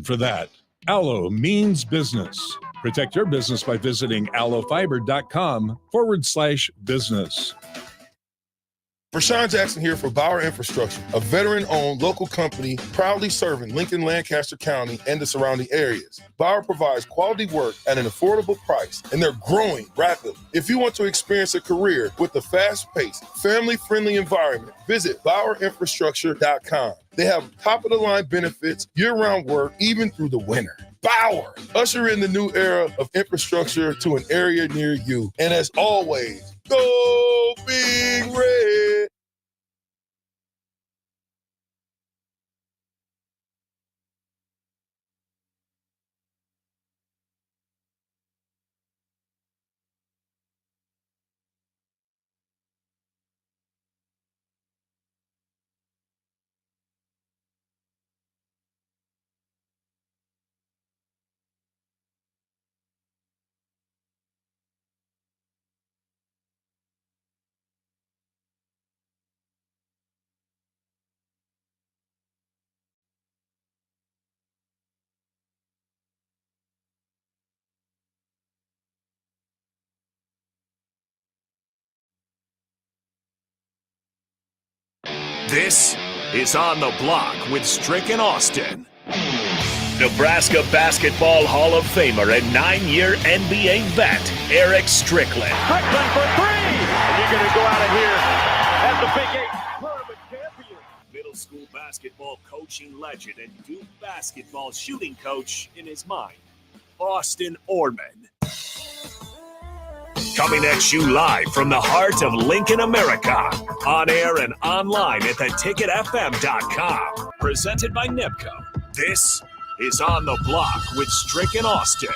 For that. Allo means business. Protect your business by visiting allofiber.com/business. Rashawn Jackson here for Bauer Infrastructure, a veteran-owned local company proudly serving Lincoln, Lancaster County, and the surrounding areas. Bauer provides quality work at an affordable price, and they're growing rapidly. If you want to experience a career with a fast-paced, family-friendly environment, visit BauerInfrastructure.com. They have top-of-the-line benefits, year-round work, even through the winter. Bauer, usher in the new era of infrastructure to an area near you. And as always, go Big Red. This is On the Block with Strick and Austin. Nebraska Basketball Hall of Famer and 9-year NBA vet, Erick Strickland. Strickland for three! And you're going to go out of here as the Big 8 tournament champion. Middle school basketball coaching legend and Duke basketball shooting coach in his mind, Austin Orman. Coming at you live from the heart of Lincoln, America. On air and online at theticketfm.com. Presented by NIPCO. This is On the Block with Strick and Austin.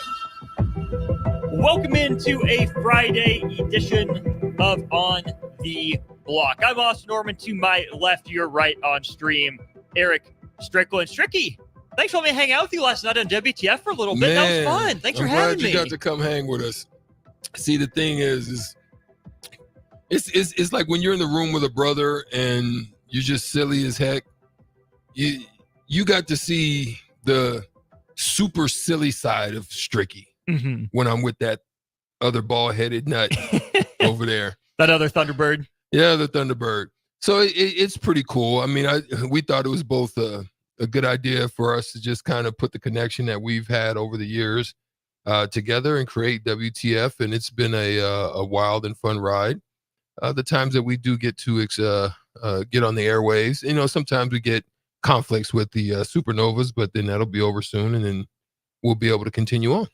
Welcome into a Friday edition of On the Block. I'm Austin Orman. To my left, your right on stream, Erick Strickland. Stricky, thanks for letting me hang out with you last night on WTF for a little bit. That was fun. Thanks for having me. I'm glad you got to come hang with us. See, the thing is it's like when you're in the room with a brother and you're just silly as heck. You got to see the super silly side of Stricky when I'm with that other bald-headed nut over there. That other Thunderbird. Yeah, the Thunderbird. So it's pretty cool. I mean, we thought it was both a good idea for us to just kind of put the connection that we've had over the years together and create WTF, and it's been a wild and fun ride. The times that we do get to get on the airwaves, sometimes we get conflicts with the Supernovas, but then that'll be over soon, and then we'll be able to continue on.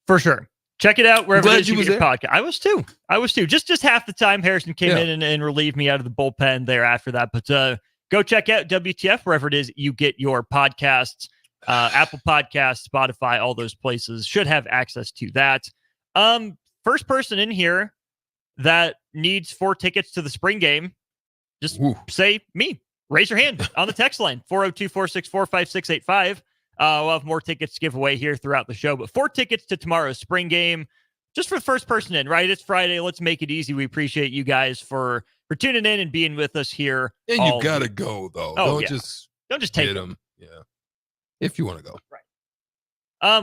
For sure. Check it out wherever it is you get your podcast. I was too. Just half the time Harrison came in and relieved me out of the bullpen there after that. But go check out WTF wherever it is you get your podcasts. Apple Podcasts, Spotify, all those places should have access to that. First person in here that needs 4 tickets to the spring game, just say me. Raise your hand on the text line, 402-464-5685. We'll have more tickets to give away here throughout the show, but 4 tickets to tomorrow's spring game, just for the first person in, right? It's Friday. Let's make it easy. We appreciate you guys for tuning in and being with us here. And you got to go, though. Don't just take them. Yeah. If you want to go. Right.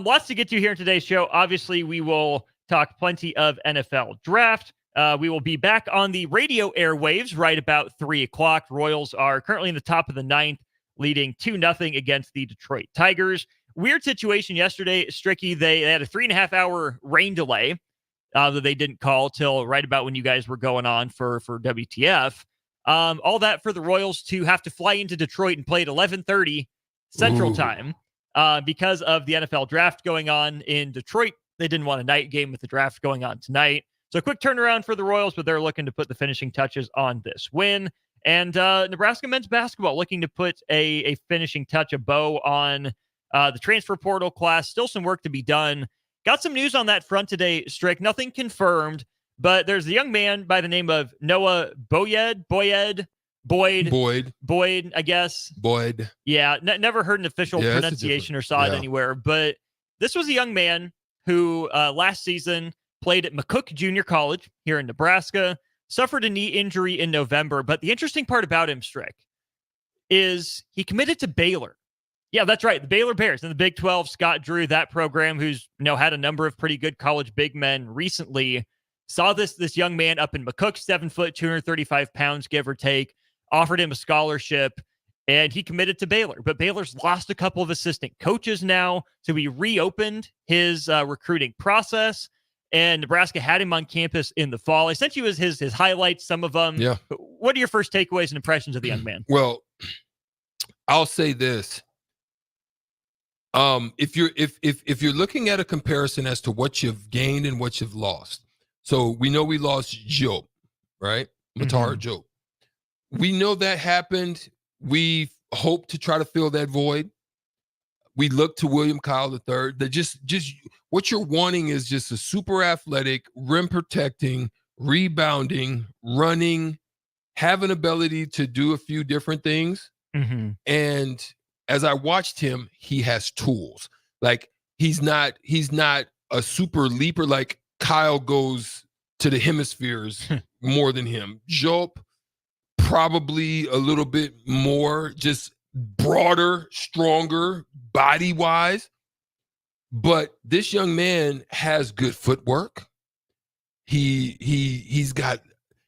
Lots to get to here in today's show. Obviously, we will talk plenty of NFL draft. We will be back on the radio airwaves right about 3 o'clock. Royals are currently in the top of the 9th, leading 2-0 against the Detroit Tigers. Weird situation yesterday, Stricky. They had a 3.5-hour rain delay that they didn't call till right about when you guys were going on for WTF. All that for the Royals to have to fly into Detroit and play at 11:30 Central Time because of the NFL draft going on in Detroit. They didn't want a night game with the draft going on tonight. So a quick turnaround for the Royals, but they're looking to put the finishing touches on this win. And Nebraska men's basketball looking to put a finishing touch, a bow on the transfer portal class. Still some work to be done. Got some news on that front today, Strick. Nothing confirmed, but there's a young man by the name of Noah Boyd, I guess. Boyd. Yeah, never heard an official pronunciation or saw it anywhere. But this was a young man who last season played at McCook Junior College here in Nebraska, suffered a knee injury in November. But the interesting part about him, Strick, is he committed to Baylor. Yeah, that's right. The Baylor Bears in the Big 12, Scott Drew, that program, who's had a number of pretty good college big men recently, saw this young man up in McCook, 7 foot, 235 pounds, give or take, offered him a scholarship, and he committed to Baylor. But Baylor's lost a couple of assistant coaches now, so he reopened his recruiting process, and Nebraska had him on campus in the fall. I sent you his highlights, some of them. Yeah. What are your first takeaways and impressions of the young man? Well, I'll say this. If you're looking at a comparison as to what you've gained and what you've lost, so we know we lost Joe, right? Matar Joe. We know that happened. We hope to try to fill that void. We look to William Kyle III. That just what you're wanting is just a super athletic, rim protecting, rebounding, running, have an ability to do a few different things. And as I watched him, he has tools. Like he's not a super leaper. Like Kyle goes to the hemispheres more than him. Job probably a little bit more, just broader, stronger, body wise. But this young man has good footwork. He's got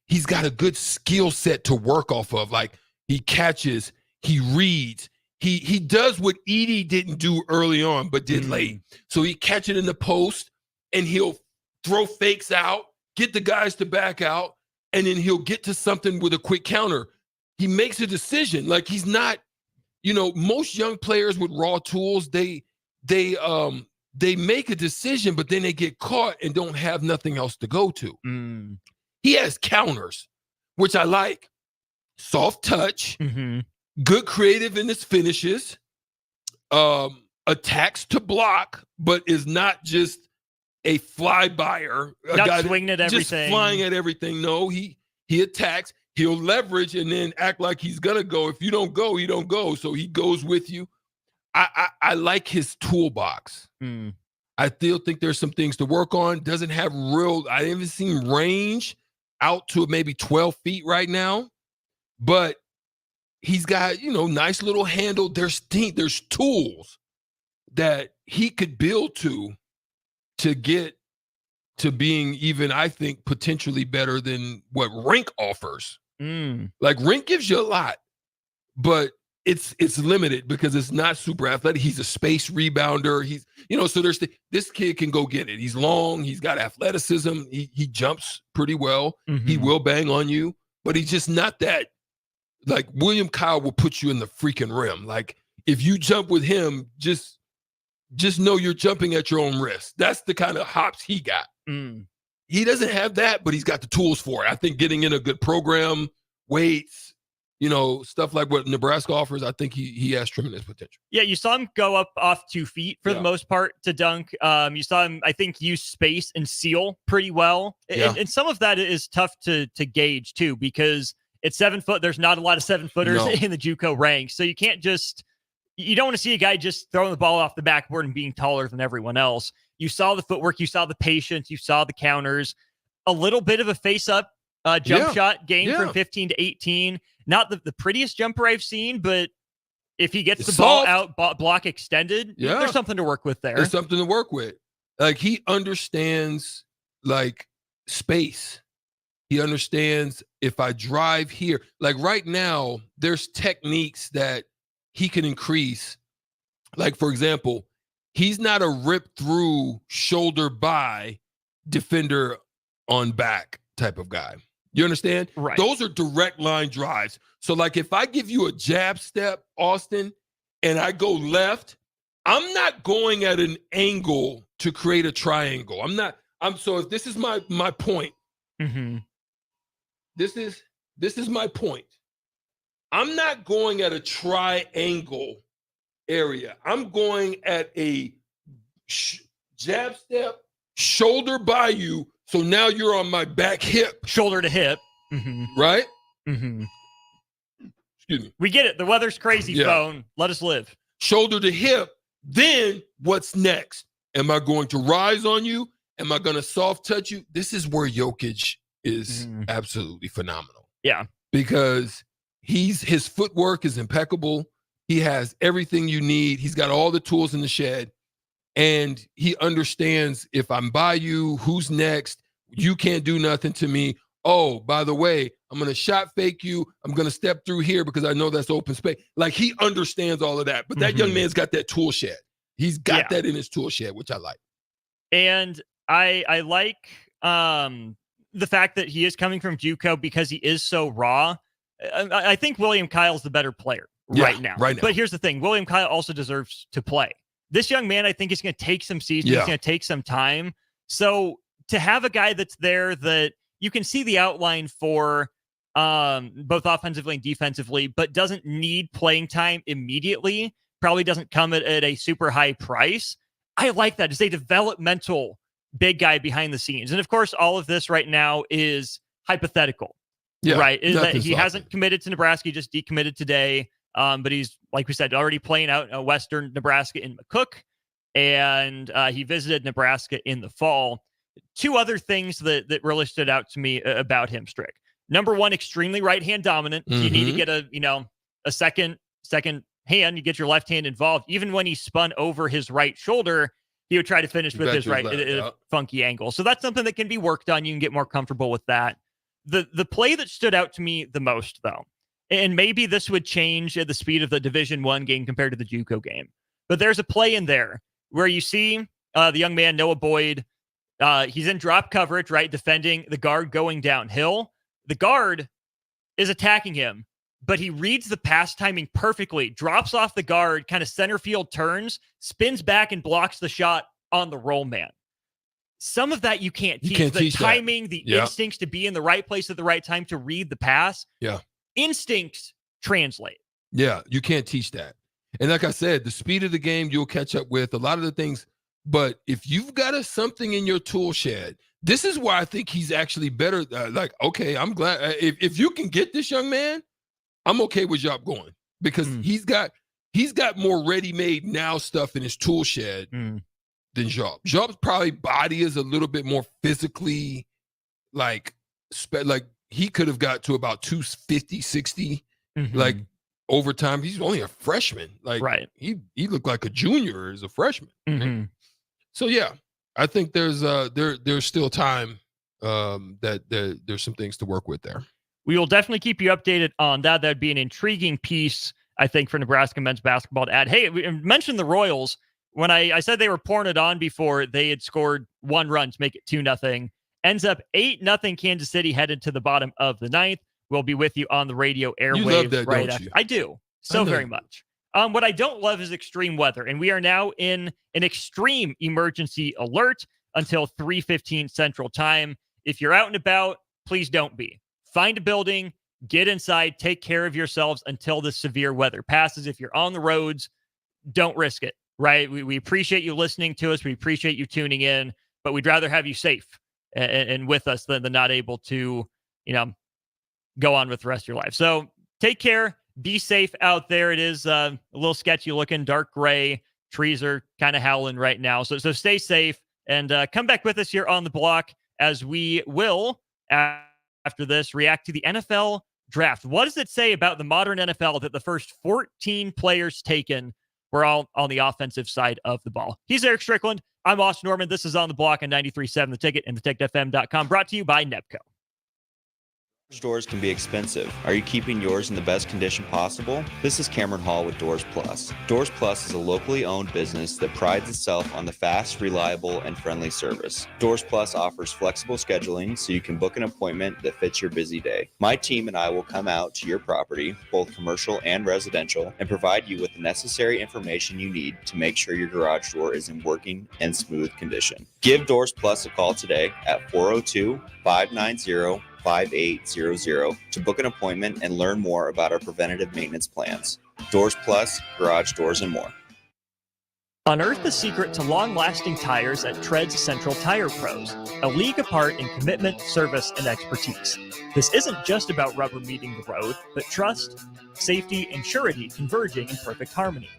a good skill set to work off of. Like he catches, he reads. He does what Edey didn't do early on, but did late. So he catch it in the post, and he'll throw fakes out, get the guys to back out, and then he'll get to something with a quick counter. He makes a decision. Like he's not, most young players with raw tools, they make a decision, but then they get caught and don't have nothing else to go to. He has counters, which I like. Soft touch. Good creative in his finishes, attacks to block, but is not just a fly-byer. Not swinging at everything. Just flying at everything. No, he attacks. He'll leverage and then act like he's going to go. If you don't go, he don't go. So he goes with you. I like his toolbox. I still think there's some things to work on. Doesn't have I haven't seen range out to maybe 12 feet right now, but he's got, nice little handle. There's tools that he could build to get to being even, I think, potentially better than what Rink offers. Like Rink gives you a lot, but it's limited because it's not super athletic. He's a space rebounder. He's, so this kid can go get it. He's long. He's got athleticism. He jumps pretty well. He will bang on you, but he's just not that. Like William Kyle will put you in the freaking rim. Like if you jump with him, just know you're jumping at your own risk. That's the kind of hops he got. He doesn't have that, but he's got the tools for it. I think getting in a good program, weights, stuff like what Nebraska offers, I think he has tremendous potential. Yeah, you saw him go up off 2 feet for the most part to dunk. You saw him, I think, use space and seal pretty well. And some of that is tough to gauge too, because it's 7 foot. There's not a lot of 7-footers in the JUCO ranks. So you don't want to see a guy just throwing the ball off the backboard and being taller than everyone else. You saw the footwork, you saw the patience, you saw the counters, a little bit of a face-up jump shot game from 15 to 18. Not the prettiest jumper I've seen, but if he gets the ball out, block extended, there's something to work with there. There's something to work with. Like he understands like space. He understands if I drive here, like right now, there's techniques that he can increase. Like, for example, he's not a rip through shoulder by defender on back type of guy. You understand? Right. Those are direct line drives. So like if I give you a jab step, Austin, and I go left, I'm not going at an angle to create a triangle. So if this is my point, this is my point. I'm not going at a triangle area. I'm going at a jab step, shoulder by you. So now you're on my back hip. Shoulder to hip. Right? Excuse me. We get it. The weather's crazy, phone. Let us live. Shoulder to hip. Then what's next? Am I going to rise on you? Am I going to soft touch you? This is where Jokic is absolutely phenomenal. Yeah. Because his footwork is impeccable. He has everything you need. He's got all the tools in the shed. And he understands if I'm by you, who's next? You can't do nothing to me. Oh, by the way, I'm going to shot fake you. I'm going to step through here because I know that's open space. Like, he understands all of that. But that young man's got that tool shed. He's got that in his tool shed, which I like. And I like the fact that he is coming from JUCO because he is so raw. I think William Kyle's the better player right now. But here's the thing. William Kyle also deserves to play. This young man, I think, is going to take some seasoning. He's going to take some time. So to have a guy that's there that you can see the outline for both offensively and defensively, but doesn't need playing time immediately, probably doesn't come at a super high price. I like that. It's a developmental big guy behind the scenes. And of course, all of this right now is hypothetical, right? Is that he hasn't committed to Nebraska. He just decommitted today. But he's, like we said, already playing out Western Nebraska in McCook, and he visited Nebraska in the fall. Two other things that really stood out to me about him, Strick. Number one, extremely right-hand dominant. You need to get a second hand. You get your left hand involved. Even when he spun over his right shoulder, he would try to finish with his right at a funky angle. So that's something that can be worked on. You can get more comfortable with that. The play that stood out to me the most, though, and maybe this would change at the speed of the Division I game compared to the JUCO game, but there's a play in there where you see the young man, Noah Boyd. He's in drop coverage, right? Defending the guard going downhill. The guard is attacking him, but he reads the pass timing perfectly, drops off the guard, kind of center field turns, spins back and blocks the shot on the roll man. Some of that you can't teach. The timing, the instincts to be in the right place at the right time to read the pass. Instincts translate. Yeah, you can't teach that. And like I said, the speed of the game you'll catch up with, a lot of the things. But if you've got something in your tool shed, this is why I think he's actually better. Okay, I'm glad. If you can get this young man, I'm okay with Job going, because he's got more ready-made now stuff in his tool shed than Job. Job's probably body is a little bit more physically like he could have got to about 250, 60, like over time. He's only a freshman. He looked like a junior as a freshman. Right? So yeah, I think there's still time that there's some things to work with there. We will definitely keep you updated on that. That'd be an intriguing piece, I think, for Nebraska men's basketball to add. Hey, we mentioned the Royals. When I said they were pouring it on before, they had scored one run to make it 2-0. Ends up 8-0 Kansas City, headed to the bottom of the ninth. We'll be with you on the radio airwaves. You love that, right don't after. you? I do. So very much. What I don't love is extreme weather, and we are now in an extreme emergency alert until 3:15 Central Time. If you're out and about, please don't be. Find a building, get inside, take care of yourselves until the severe weather passes. If you're on the roads, don't risk it, right? We appreciate you listening to us. We appreciate you tuning in, but we'd rather have you safe and with us than not able to, go on with the rest of your life. So take care. Be safe out there. It is a little sketchy looking, dark gray. Trees are kind of howling right now. So stay safe and come back with us here on the block as we will, after this, react to the NFL draft. What does it say about the modern NFL that the first 14 players taken were all on the offensive side of the ball? He's Erick Strickland. I'm Austin Norman. This is On the Block on 93.7 The Ticket and theticketfm.com, brought to you by Nebco. Doors can be expensive. Are you keeping yours in the best condition possible? This is Cameron Hall with Doors Plus. Doors Plus is a locally owned business that prides itself on the fast, reliable, and friendly service. Doors Plus offers flexible scheduling so you can book an appointment that fits your busy day. My team and I will come out to your property, both commercial and residential, and provide you with the necessary information you need to make sure your garage door is in working and smooth condition. Give Doors Plus a call today at 402-590-5800 to book an appointment and learn more about our preventative maintenance plans. Doors Plus, garage doors, and more. Unearth the secret to long-lasting tires at Tread's Central Tire Pros, a league apart in commitment, service, and expertise. This isn't just about rubber meeting the road, but trust, safety, and surety converging in perfect harmony.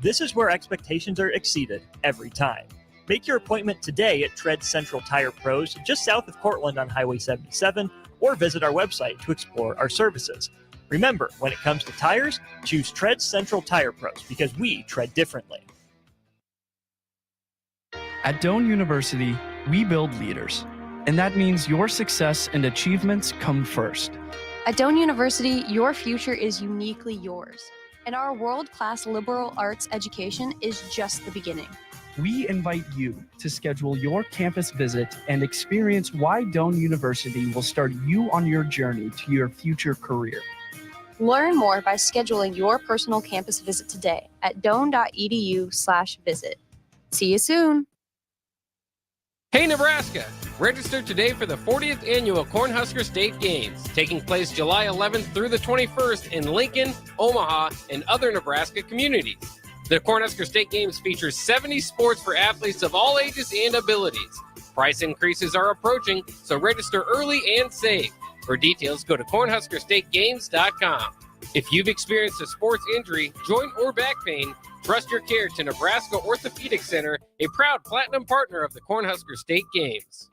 This is where expectations are exceeded every time. Make your appointment today at Tread Central Tire Pros, just south of Cortland on Highway 77, or visit our website to explore our services. Remember, when it comes to tires, choose Tread Central Tire Pros because we tread differently. At Doane University, we build leaders, and that means your success and achievements come first. At Doane University, your future is uniquely yours, and our world-class liberal arts education is just the beginning. We invite you to schedule your campus visit and experience why Doane University will start you on your journey to your future career. Learn more by scheduling your personal campus visit today at doane.edu/visit. See you soon. Hey Nebraska! Register today for the 40th annual Cornhusker State Games, taking place July 11th through the 21st in Lincoln, Omaha, and other Nebraska communities. The Cornhusker State Games features 70 sports for athletes of all ages and abilities. Price increases are approaching, so register early and save. For details, go to cornhuskerstategames.com. If you've experienced a sports injury, joint, or back pain, trust your care to Nebraska Orthopedic Center, a proud platinum partner of the Cornhusker State Games.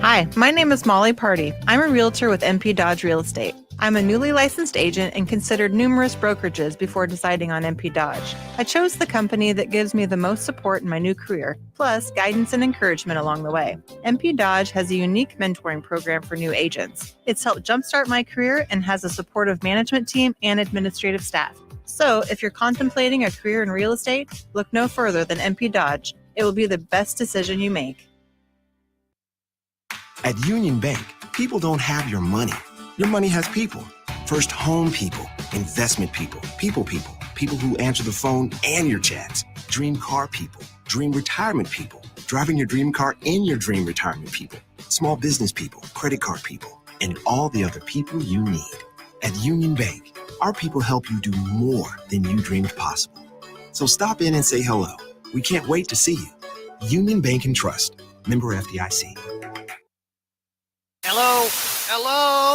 Hi, my name is Molly Party. I'm a realtor with MP Dodge Real Estate. I'm a newly licensed agent and considered numerous brokerages before deciding on MP Dodge. I chose the company that gives me the most support in my new career, plus guidance and encouragement along the way. MP Dodge has a unique mentoring program for new agents. It's helped jumpstart my career and has a supportive management team and administrative staff. So if you're contemplating a career in real estate, look no further than MP Dodge. It will be the best decision you make. At Union Bank, people don't have your money. Your money has people. First home people, investment people, people who answer the phone and your chats, dream car people, dream retirement people, driving your dream car in your dream retirement people, small business people, credit card people, and all the other people you need. At Union Bank, our people help you do more than you dreamed possible. So stop in and say hello. We can't wait to see you. Union Bank and Trust. Member FDIC. Hello?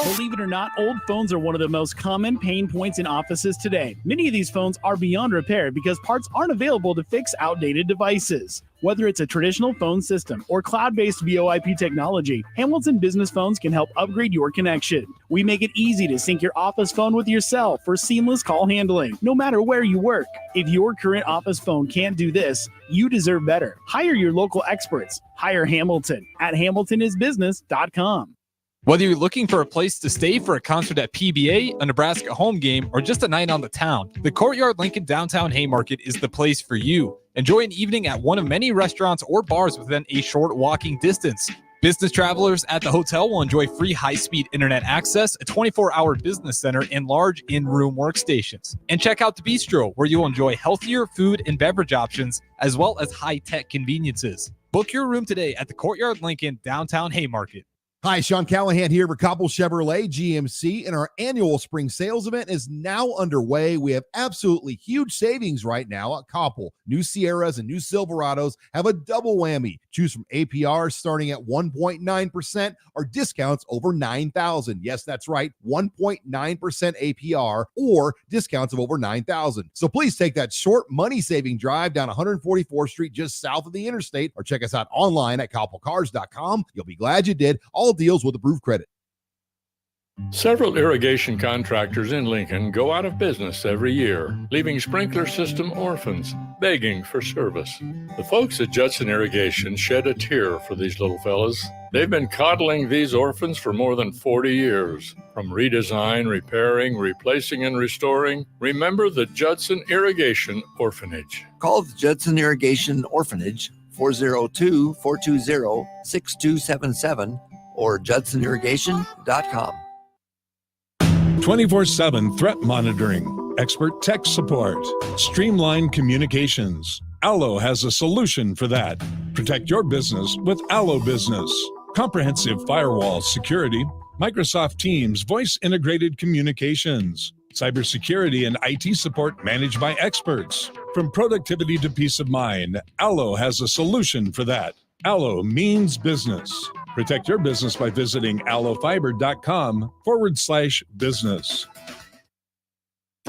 Believe it or not, old phones are one of the most common pain points in offices today. Many of these phones are beyond repair because parts aren't available to fix outdated devices. Whether it's a traditional phone system or cloud-based VoIP technology, Hamilton Business Phones can help upgrade your connection. We make it easy to sync your office phone with your cell for seamless call handling, no matter where you work. If your current office phone can't do this, you deserve better. Hire your local experts. Hire Hamilton at hamiltonisbusiness.com. Whether you're looking for a place to stay for a concert at PBA, a Nebraska home game, or just a night on the town, the Courtyard Lincoln Downtown Haymarket is the place for you. Enjoy an evening at one of many restaurants or bars within a short walking distance. Business travelers at the hotel will enjoy free high-speed internet access, a 24-hour business center, and large in-room workstations. And check out the bistro, where you'll enjoy healthier food and beverage options, as well as high-tech conveniences. Book your room today at the Courtyard Lincoln Downtown Haymarket. Hi, Sean Callahan here for Koppel Chevrolet GMC, and our annual spring sales event is now underway. We have absolutely huge savings right now at Koppel. New Sierras and new Silverados have a double whammy. Choose from APR starting at 1.9% or discounts over $9,000. Yes, that's right, 1.9% APR or discounts of over $9,000. So please take that short money-saving drive down 144th Street just south of the interstate, or check us out online at koppelcars.com. You'll be glad you did. All deals with approved credit. Several irrigation contractors in Lincoln go out of business every year, leaving sprinkler system orphans, begging for service. The folks at Judson Irrigation shed a tear for these little fellas. They've been coddling these orphans for more than 40 years. From redesign, repairing, replacing, and restoring, remember the Judson Irrigation Orphanage. Call the Judson Irrigation Orphanage, 402-420-6277, or judsonirrigation.com. 24/7 threat monitoring, expert tech support, streamlined communications. Allo has a solution for that. Protect your business with Allo Business. Comprehensive firewall security, Microsoft Teams voice-integrated communications, cybersecurity and IT support managed by experts. From productivity to peace of mind, Allo has a solution for that. Allo means business. Protect your business by visiting allofiber.com/business.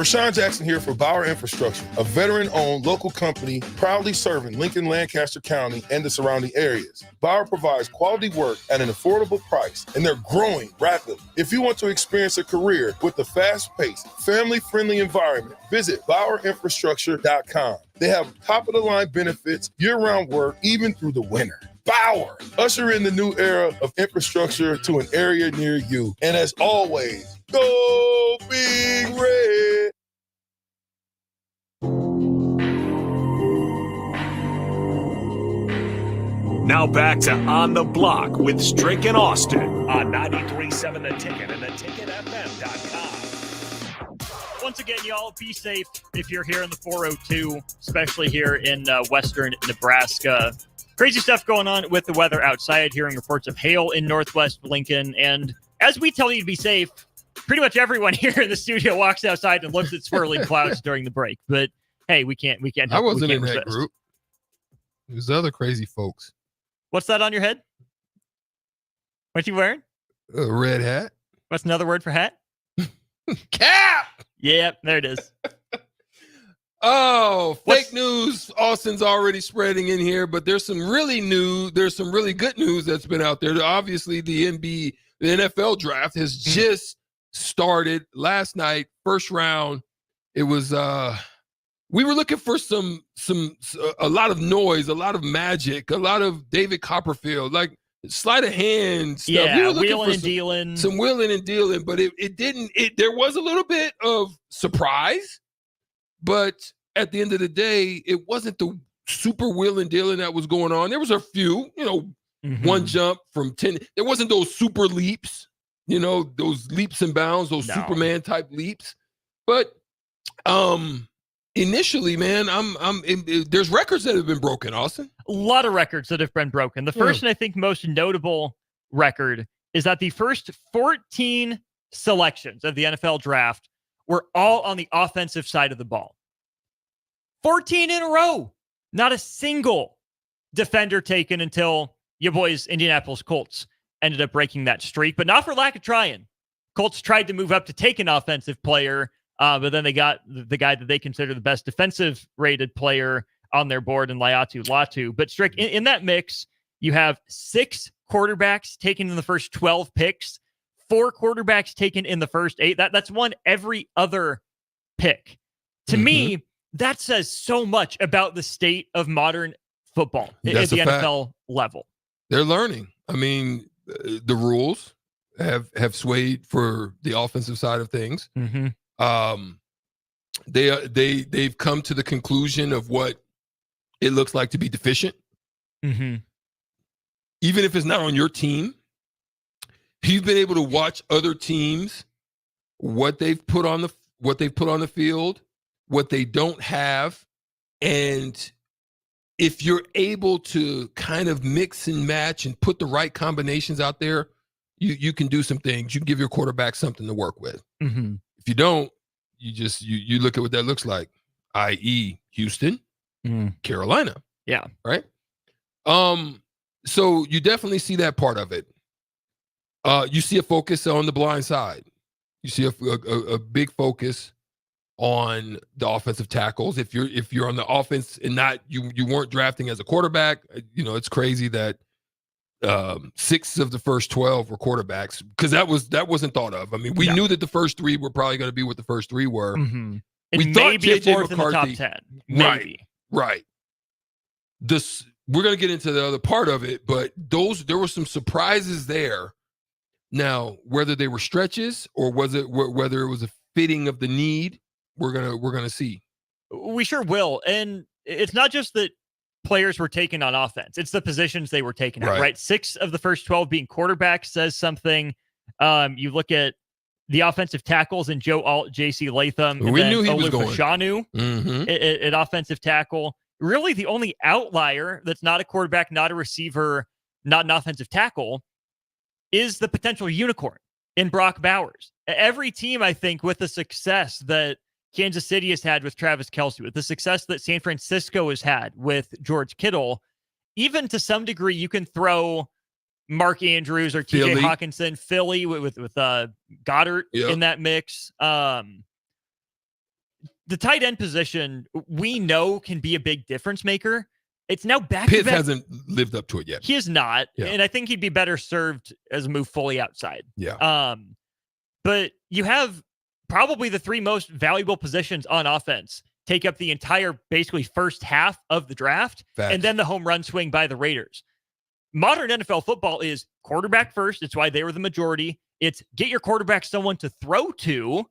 Rashawn Jackson here for Bauer Infrastructure, a veteran-owned local company proudly serving Lincoln, Lancaster County, and the surrounding areas. Bauer provides quality work at an affordable price, and they're growing rapidly. If you want to experience a career with a fast-paced, family-friendly environment, visit BauerInfrastructure.com. They have top-of-the-line benefits, year-round work, even through the winter. Bauer, usher in the new era of infrastructure to an area near you. And as always, go Big Red. Now back to On the Block with Strick and Austin on 93.7 The Ticket and theticketfm.com. Once again, y'all, be safe if you're here in the 402, especially here in western Nebraska. Crazy stuff going on with the weather outside, hearing reports of hail in northwest Lincoln. And as we tell you to be safe, pretty much everyone here in the studio walks outside and looks at swirling clouds during the break. But hey, we can't help. I wasn't in resist. that group. There's other crazy folks. What's that on your head? What you wearing? A red hat. What's another word for hat? Cap. Yeah, there it is. Oh, fake news. Austin's already spreading in here, but there's some really good news that's been out there. Obviously, the NFL draft has just started last night, first round. It was we were looking for a lot of noise, a lot of magic, a lot of David Copperfield, like sleight of hand stuff. Yeah, we were looking wheeling for and dealing. Some wheeling and dealing, but it didn't. There was a little bit of surprise. But at the end of the day, it wasn't the super wheel and dealing that was going on. There was a few, one jump from 10. There wasn't those super leaps, those leaps and bounds, those Superman type leaps. But initially, man, there's records that have been broken, Austin. A lot of records that have been broken. The first and I think most notable record is that the first 14 selections of the NFL draft were all on the offensive side of the ball. 14 in a row. Not a single defender taken until your boys Indianapolis Colts ended up breaking that streak, but not for lack of trying. Colts tried to move up to take an offensive player, but then they got the guy that they consider the best defensive rated player on their board in Laiatu Latu. But Strick, in that mix, you have 6 quarterbacks taken in the first 12 picks, 4 quarterbacks taken in the first 8. That's one every other pick. To me, that says so much about the state of modern football at the NFL level. They're learning. I mean, the rules have swayed for the offensive side of things. They've come to the conclusion of what it looks like to be deficient. Even if it's not on your team, you've been able to watch other teams, what they've put on the field, what they don't have, and if you're able to kind of mix and match and put the right combinations out there, you can do some things. You can give your quarterback something to work with. If you don't, you look at what that looks like, i.e. Houston, Carolina. Yeah. Right? So you definitely see that part of it. You see a focus on the blind side. You see a big focus on the offensive tackles. If you're on the offense and not you weren't drafting as a quarterback, it's crazy that 6 of the first 12 were quarterbacks, because that wasn't thought of. I mean, we knew that the first 3 were probably going to be what the first 3 were. We thought maybe a 4th McCarthy, in the top 10. Maybe. Right. We're going to get into the other part of it, but there were some surprises there. Now, whether they were stretches or whether it was a fitting of the need, we're gonna see. We sure will. And it's not just that players were taken on offense. It's the positions they were taken at, right? 6 of the first 12 being quarterbacks says something. You look at the offensive tackles and Joe Alt, J.C. Latham, and we knew he was going. Fashanu at offensive tackle. Really the only outlier that's not a quarterback, not a receiver, not an offensive tackle is the potential unicorn in Brock Bowers. Every team, I think, with the success that Kansas City has had with Travis Kelce, with the success that San Francisco has had with George Kittle, even to some degree, you can throw Mark Andrews or TJ Hawkinson, Philly with Goddard in that mix. the tight end position, we know can be a big difference maker. It's now back Pitts to back. hasn't lived up to it yet. He is not. Yeah. And I think he'd be better served as a move fully outside. Yeah. But you have probably the three most valuable positions on offense take up the entire, basically, first half of the draft. Facts. And then the home run swing by the Raiders. Modern NFL football is quarterback first. It's why they were the majority. It's get your quarterback someone to throw to,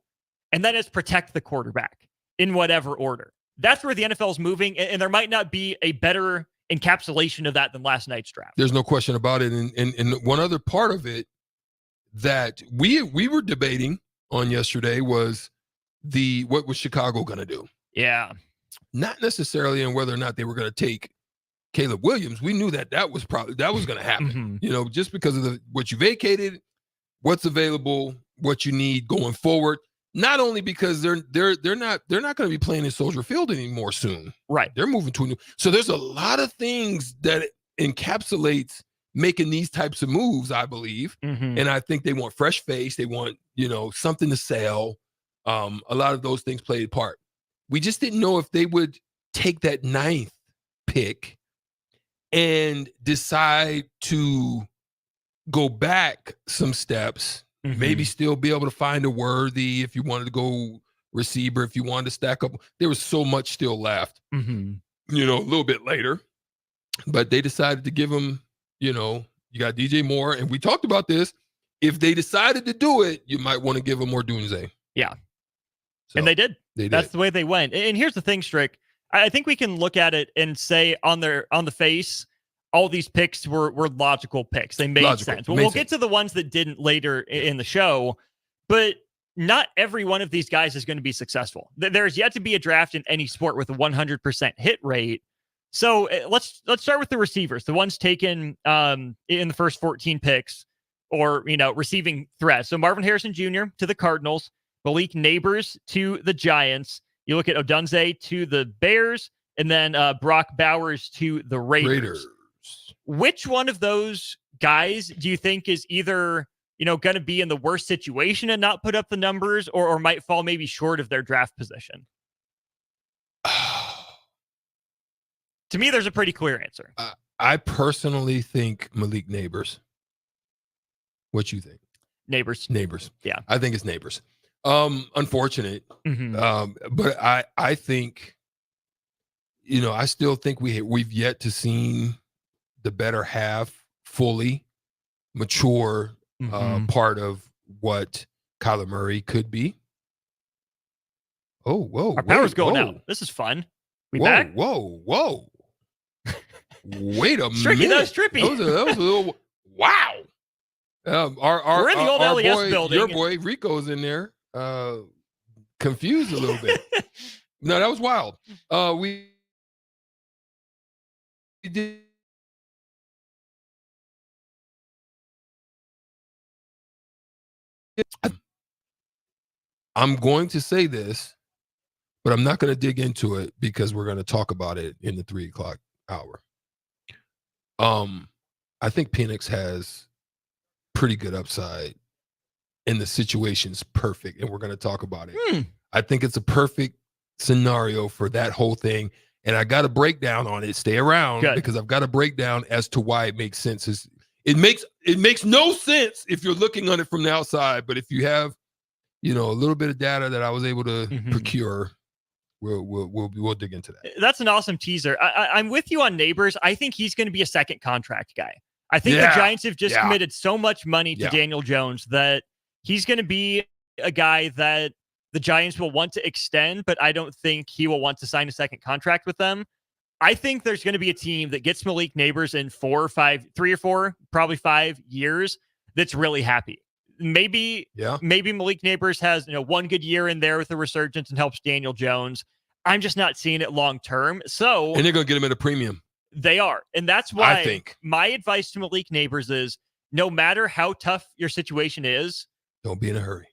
and then it's protect the quarterback in whatever order. That's where the NFL is moving, and there might not be a better encapsulation of that than last night's draft. There's no question about it. And one other part of it that we were debating on yesterday was what was Chicago going to do? Yeah. Not necessarily in whether or not they were going to take Caleb Williams. We knew that was going to happen. Mm-hmm. Just because of what you vacated, what's available, what you need going forward. Not only because they're not going to be playing in Soldier Field anymore soon. Right. They're moving to a new. So there's a lot of things that encapsulates making these types of moves, I believe. Mm-hmm. And I think they want fresh face. They want, something to sell. A lot of those things played a part. We just didn't know if they would take that 9th pick and decide to go back some steps. Mm-hmm. Maybe still be able to find a worthy if you wanted to go receiver, if you wanted to stack up. There was so much still left, Mm-hmm. a little bit later. But they decided to give him, you got DJ Moore. And we talked about this. If they decided to do it, you might want to give him more Dunze. Yeah. So, and they did. They did. That's the way they went. And here's the thing, Strick. I think we can look at it and say on the face, all these picks were logical picks. They made sense. Well, we'll get to the ones that didn't later in the show, but not every one of these guys is going to be successful. There's yet to be a draft in any sport with a 100% hit rate. So let's start with the receivers, the ones taken in the first 14 picks or, receiving threats. So Marvin Harrison Jr. to the Cardinals, Malik Neighbors to the Giants. You look at Odunze to the Bears, and then Brock Bowers to the Raiders. Which one of those guys do you think is either, going to be in the worst situation and not put up the numbers or might fall maybe short of their draft position? To me, there's a pretty clear answer. I personally think Malik Neighbors. What you think? Neighbors. Yeah. I think it's Neighbors. Unfortunate. Mm-hmm. But I think, I still think we've yet to see the better half fully mature part of what Kyler Murray could be. Oh, whoa. Our power's going out. This is fun. We back? Whoa. Wait a Stricky, minute. That was trippy. That was a little, wow. We're in the old LES building. Your boy Rico's in there. Confused a little bit. No, that was wild. We did. I'm going to say this, but I'm not going to dig into it because we're going to talk about it in the 3:00 hour. I think Penix has pretty good upside and the situation's perfect, and we're going to talk about it. I think it's a perfect scenario for that whole thing, and I got a breakdown on it. Stay around because I've got a breakdown as to why it makes sense. It makes no sense if you're looking on it from the outside, but if you have, a little bit of data that I was able to procure, we'll dig into that. That's an awesome teaser. I'm with you on Neighbors. I think he's going to be a second contract guy. I think the Giants have just committed so much money to Daniel Jones that he's going to be a guy that the Giants will want to extend, but I don't think he will want to sign a second contract with them. I think there's going to be a team that gets Malik Neighbors in 3 or 4, probably 5 years that's really happy. Maybe Malik Neighbors has one good year in there with a resurgence and helps Daniel Jones. I'm just not seeing it long term. So and they're going to get him at a premium. They are. And that's why I think my advice to Malik Neighbors is no matter how tough your situation is, don't be in a hurry.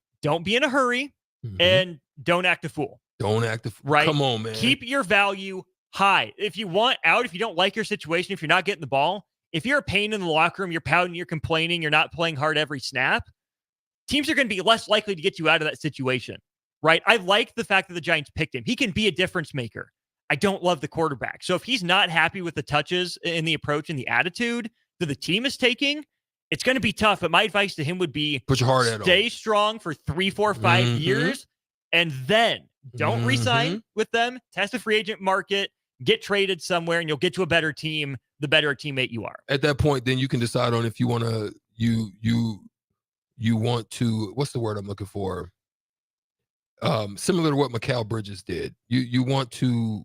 And don't act a fool. Don't act a fool. Right. Come on, man. Keep your value high. If you want out, if you don't like your situation, if you're not getting the ball, if you're a pain in the locker room, you're pouting, you're complaining, you're not playing hard every snap, teams are going to be less likely to get you out of that situation. right? I like the fact that the Giants picked him. He can be a difference maker. I don't love the quarterback. So if he's not happy with the touches in the approach and the attitude that the team is taking, it's going to be tough. But my advice to him would be put your heart at stay strong for 3, 4, 5 years, and then don't resign with them. Test the free agent market, get traded somewhere, and you'll get to a better team the better a teammate you are. At that point, then you can decide on if you want to you want to, what's the word I'm looking for? Similar to what Mikal Bridges did. You want to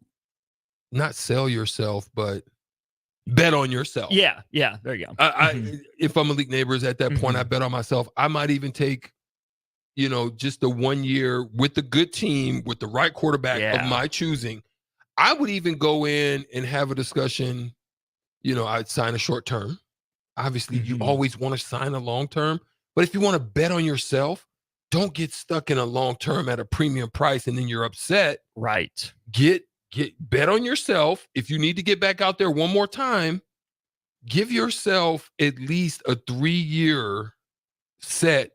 not sell yourself, but bet on yourself. Yeah, there you go. If I'm Elite Neighbors at that point, I bet on myself. I might even take, just the 1 year with the good team, with the right quarterback of my choosing. I would even go in and have a discussion. I'd sign a short term. Obviously, you always want to sign a long term. But if you want to bet on yourself, don't get stuck in a long term at a premium price and then you're upset. Right. Get bet on yourself. If you need to get back out there one more time, give yourself at least a 3-year set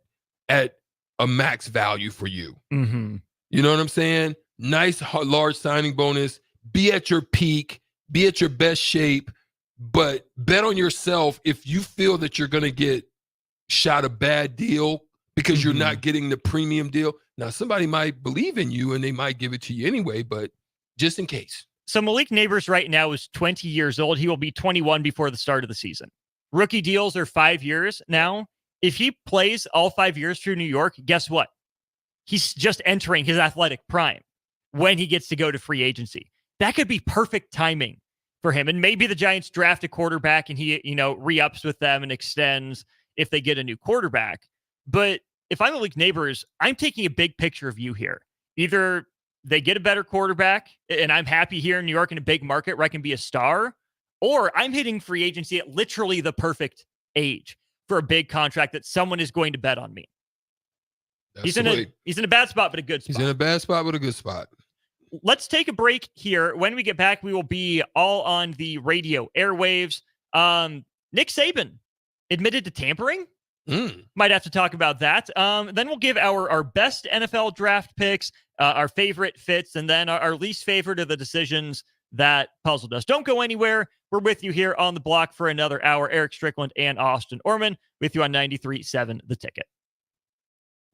at a max value for you. You know what I'm saying? Nice, large signing bonus. Be at your peak. Be at your best shape. But bet on yourself if you feel that you're going to get shot a bad deal because you're not getting the premium deal. Now, somebody might believe in you and they might give it to you anyway, but just in case. So Malik Neighbors right now is 20 years old. He will be 21 before the start of the season. Rookie deals are 5 years now. If he plays all 5 years through New York, guess what? He's just entering his athletic prime when he gets to go to free agency. That could be perfect timing for him. And maybe the Giants draft a quarterback and he, re-ups with them and extends if they get a new quarterback. But if I'm Malik Neighbors, I'm taking a big picture view here. Either they get a better quarterback and I'm happy here in New York in a big market where I can be a star, or I'm hitting free agency at literally the perfect age for a big contract that someone is going to bet on me. He's in a bad spot, but a good spot. He's in a bad spot, but a good spot. Let's take a break here. When we get back, we will be all on the radio airwaves. Nick Saban admitted to tampering. Might have to talk about that. Then we'll give our best NFL draft picks, our favorite fits, and then our least favorite of the decisions that puzzled us. Don't go anywhere. We're with you here on the block for another hour. Erick Strickland and Austin Orman with you on 93.7 The Ticket.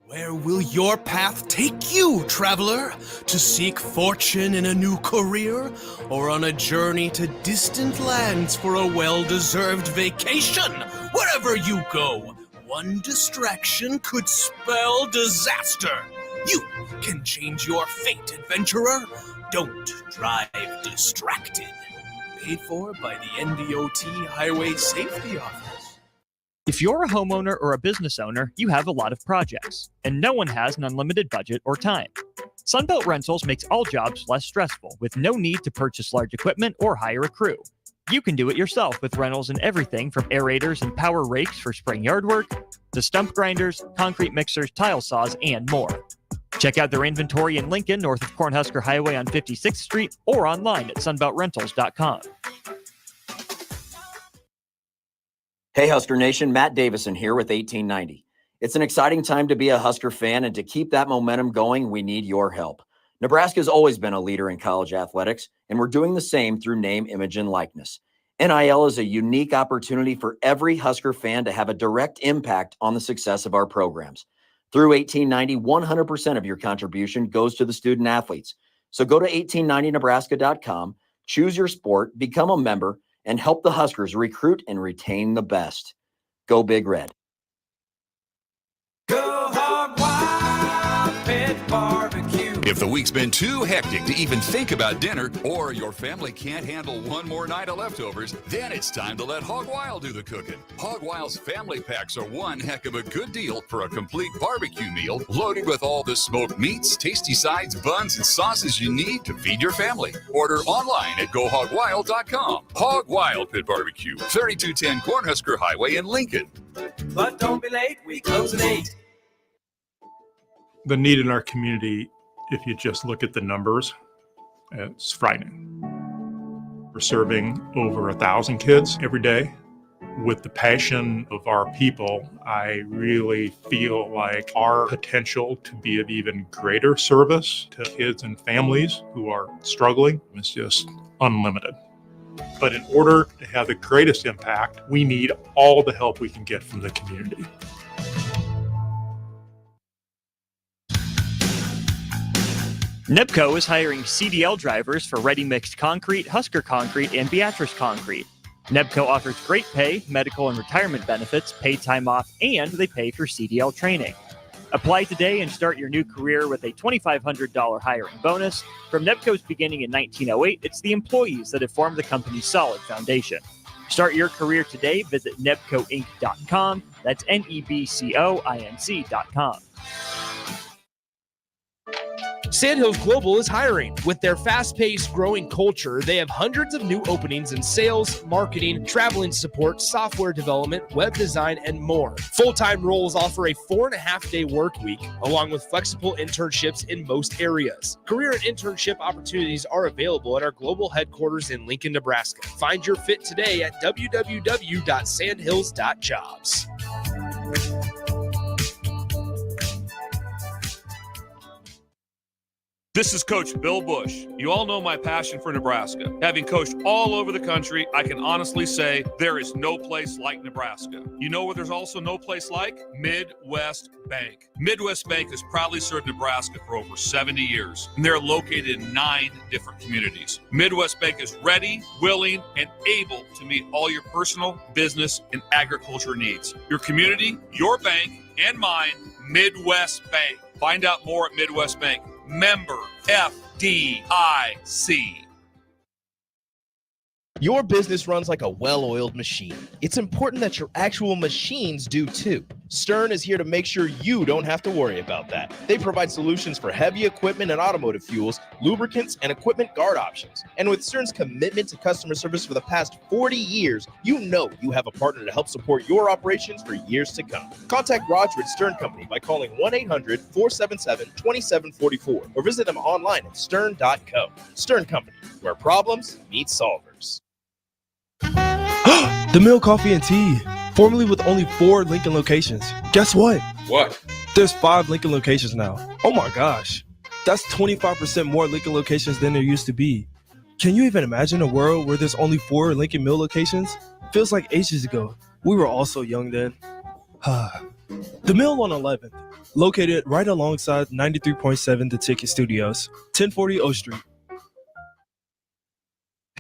Where will your path take you, traveler? To seek fortune in a new career? Or on a journey to distant lands for a well-deserved vacation? Wherever you go, one distraction could spell disaster. You can change your fate, adventurer. Don't drive distracted. Paid for by the NDOT Highway Safety Office. If you're a homeowner or a business owner, you have a lot of projects, and no one has an unlimited budget or time. Sunbelt Rentals makes all jobs less stressful with no need to purchase large equipment or hire a crew. You can do it yourself with rentals and everything from aerators and power rakes for spring yard work to stump grinders, concrete mixers, tile saws, and more. Check out their inventory in Lincoln, north of Cornhusker Highway on 56th Street, or online at sunbeltrentals.com. Hey, Husker Nation, Matt Davison here with 1890. It's an exciting time to be a Husker fan, and to keep that momentum going, we need your help. Nebraska's always been a leader in college athletics, and we're doing the same through name, image, and likeness. NIL is a unique opportunity for every Husker fan to have a direct impact on the success of our programs. Through 1890, 100% of your contribution goes to the student athletes. So go to 1890nebraska.com, choose your sport, become a member, and help the Huskers recruit and retain the best. Go Big Red. Go Hog Wild Pit Barbecue. If the week's been too hectic to even think about dinner, or your family can't handle one more night of leftovers, then it's time to let Hog Wild do the cooking. Hog Wild's family packs are one heck of a good deal for a complete barbecue meal loaded with all the smoked meats, tasty sides, buns, and sauces you need to feed your family. Order online at GoHogWild.com. Hog Wild Pit Barbecue, 3210 Cornhusker Highway in Lincoln. But don't be late, we close at 8. The need in our community, if you just look at the numbers, it's frightening. We're serving over 1,000 kids every day With the passion of our people, I really feel like our potential to be of even greater service to kids and families who are struggling is just unlimited. But in order to have the greatest impact, we need all the help we can get from the community. NEPCO is hiring CDL drivers for Ready Mixed Concrete, Husker Concrete, and Beatrice Concrete. NEPCO offers great pay, medical and retirement benefits, paid time off, and they pay for CDL training. Apply today and start your new career with a $2,500 hiring bonus. From NEPCO's beginning in 1908, it's the employees that have formed the company's solid foundation. Start your career today. Visit nebcoinc.com. That's NEBCOINC.com. Sandhills Global is hiring. With their fast-paced, growing culture, they have hundreds of new openings in sales, marketing, traveling support, software development, web design, and more. Full-time roles offer a 4.5-day work week, along with flexible internships in most areas. Career and internship opportunities are available at our global headquarters in Lincoln, Nebraska. Find your fit today at www.sandhills.jobs. This is Coach Bill Bush. You all know my passion for Nebraska. Having coached all over the country, I can honestly say there is no place like Nebraska. You know where there's also no place like? Midwest Bank. Midwest Bank has proudly served Nebraska for over 70 years, and they're located in 9 different communities. Midwest Bank is ready, willing, and able to meet all your personal, business, and agriculture needs. Your community, your bank, and mine, Midwest Bank. Find out more at Midwest Bank. Member FDIC. Your business runs like a well-oiled machine. It's important that your actual machines do too. Stern is here to make sure you don't have to worry about that. They provide solutions for heavy equipment and automotive fuels, lubricants, and equipment guard options. And with Stern's commitment to customer service for the past 40 years, you know you have a partner to help support your operations for years to come. Contact Roger at Stern Company by calling 1-800-477-2744 or visit them online at stern.co. Stern Company, where problems meet solvers. The Mill Coffee and Tea, formerly with only 4 Lincoln locations. Guess what? What? There's 5 Lincoln locations now. Oh my gosh. That's 25% more Lincoln locations than there used to be. Can you even imagine a world where there's only 4 Lincoln Mill locations? Feels like ages ago. We were all so young then. The Mill on 11th, located right alongside 93.7 The Ticket Studios, 1040 O Street.